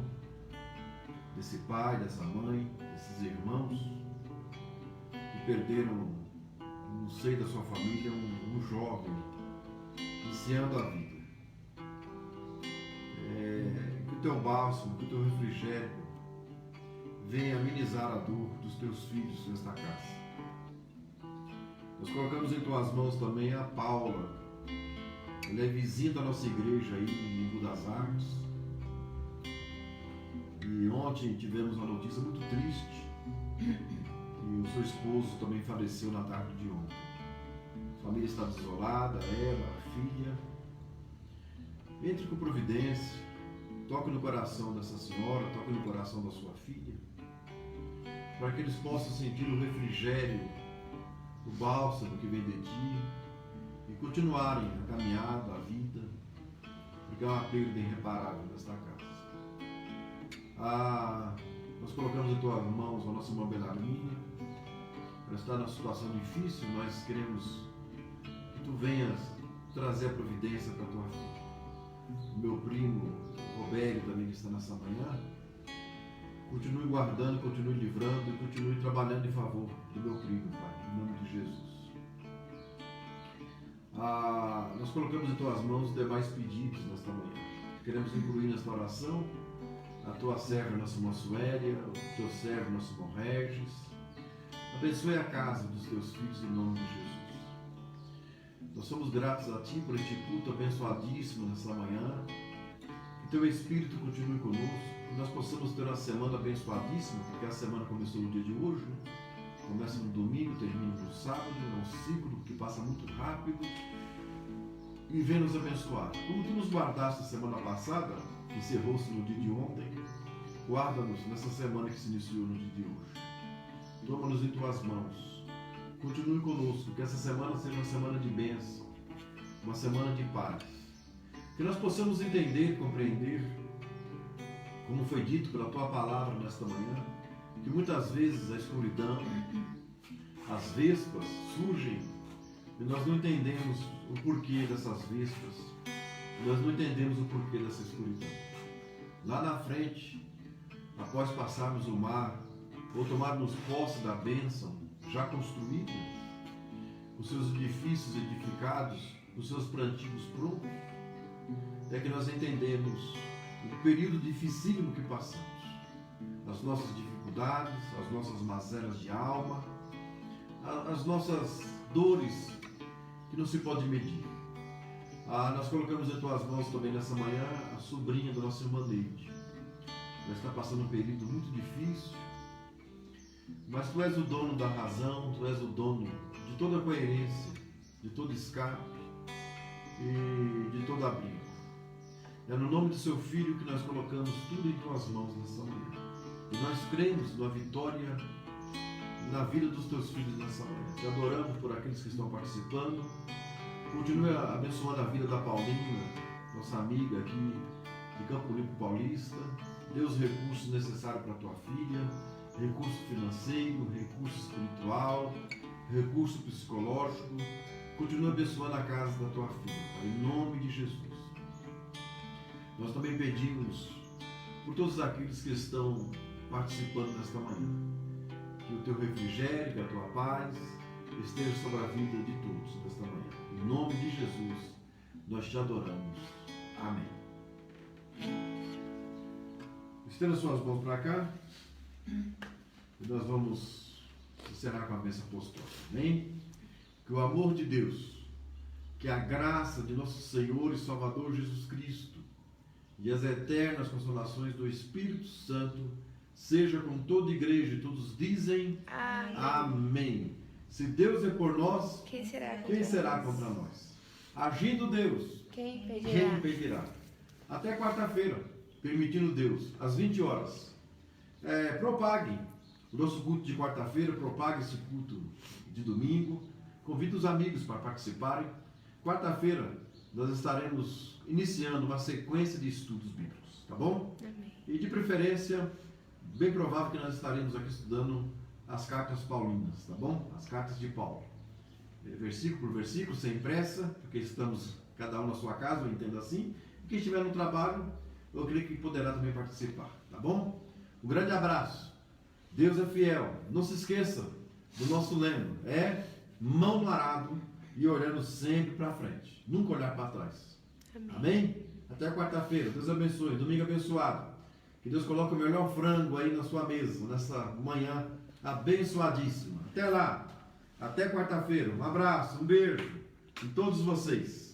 S1: desse pai, dessa mãe, desses irmãos que perderam no seio da sua família um jovem iniciando a vida. Que o teu bálsamo, que o teu refrigério venha amenizar a dor dos teus filhos nesta casa. Nós colocamos em tuas mãos também a Paula. Ela é vizinha da nossa igreja aí em Rio das Artes. E ontem tivemos uma notícia muito triste. E o seu esposo também faleceu na tarde de ontem. A família está desolada, ela, a filha. Entre com providência, toque no coração dessa senhora, toque no coração da sua filha, para que eles possam sentir o refrigério, o bálsamo que vem de ti e continuarem a caminhada, a vida, porque é uma perda irreparável desta casa. Nós colocamos em tuas mãos a nossa irmã Benarmina. Ela está numa situação difícil, nós queremos tu venhas trazer a providência para a tua vida. O meu primo Robério também, que está nessa manhã, continue guardando, continue livrando e continue trabalhando em favor do meu primo, Pai, em nome de Jesus. Nós colocamos em tuas mãos os demais pedidos nesta manhã. Queremos incluir nesta oração a tua serva, nossa irmã Suélia, o teu servo, nosso irmão Regis. Abençoe a casa dos teus filhos em nome de Jesus. Nós somos gratos a Ti por este culto abençoadíssimo nessa manhã. Que Teu Espírito continue conosco, que nós possamos ter uma semana abençoadíssima, porque a semana começou no dia de hoje, né? Começa no domingo, termina no sábado, é um ciclo que passa muito rápido. E vem nos abençoar. Como Tu nos guardaste a semana passada, que encerrou-se no dia de ontem, guarda-nos nessa semana que se iniciou no dia de hoje. Toma-nos em Tuas mãos. Continue conosco, que essa semana seja uma semana de bênção, uma semana de paz. Que nós possamos entender e compreender, como foi dito pela Tua palavra nesta manhã, que muitas vezes a escuridão, as vespas surgem e nós não entendemos o porquê dessas vespas, nós não entendemos o porquê dessa escuridão. Lá na frente, após passarmos o mar, ou tomarmos posse da bênção já construída, os seus edifícios edificados, os seus plantios prontos, é que nós entendemos o período dificílimo que passamos, as nossas dificuldades, as nossas mazelas de alma, as nossas dores que não se pode medir. Nós colocamos em Tuas mãos também nessa manhã a sobrinha da nossa irmã Neide. Ela está passando um período muito difícil, mas Tu és o dono da razão, Tu és o dono de toda a coerência, de todo escape e de todo abrigo. É no nome do Seu Filho que nós colocamos tudo em Tuas mãos nessa manhã. E nós cremos na vitória na vida dos Teus filhos nessa manhã. Te adoramos por aqueles que estão participando. Continue abençoando a vida da Paulina, nossa amiga aqui de Campo Limpo Paulista. Dê os recursos necessários para a tua filha, recurso financeiro, recurso espiritual, recurso psicológico. Continue abençoando a casa da tua filha, Pai, em nome de Jesus. Nós também pedimos por todos aqueles que estão participando nesta manhã, que o teu refrigério, que a tua paz esteja sobre a vida de todos nesta manhã. Em nome de Jesus, nós te adoramos. Amém. Estenda suas mãos para cá e nós vamos encerrar com a bênção apostólica. Amém? Que o amor de Deus, que a graça de nosso Senhor e Salvador Jesus Cristo e as eternas consolações do Espírito Santo seja com toda a igreja, e todos dizem amém. Amém. Se Deus é por nós, quem será contra nós? Agindo Deus, quem impedirá? Até quarta-feira, permitindo Deus, às 20 horas. Propague o nosso culto de quarta-feira, propague esse culto de domingo. Convide os amigos para participarem. Quarta-feira nós estaremos iniciando uma sequência de estudos bíblicos, tá bom? Amém. E de preferência, bem provável que nós estaremos aqui estudando as cartas paulinas, tá bom? As cartas de Paulo. Versículo por versículo, sem pressa, porque estamos cada um na sua casa, eu entendo assim. E quem estiver no trabalho, eu creio que poderá também participar, tá bom? Um grande abraço. Deus é fiel. Não se esqueça do nosso lema. É mão no arado e olhando sempre para frente. Nunca olhar para trás. Amém? Amém? Até quarta-feira. Deus abençoe. Domingo abençoado. Que Deus coloque o melhor frango aí na sua mesa, nessa manhã abençoadíssima. Até lá. Até quarta-feira. Um abraço, um beijo em todos vocês.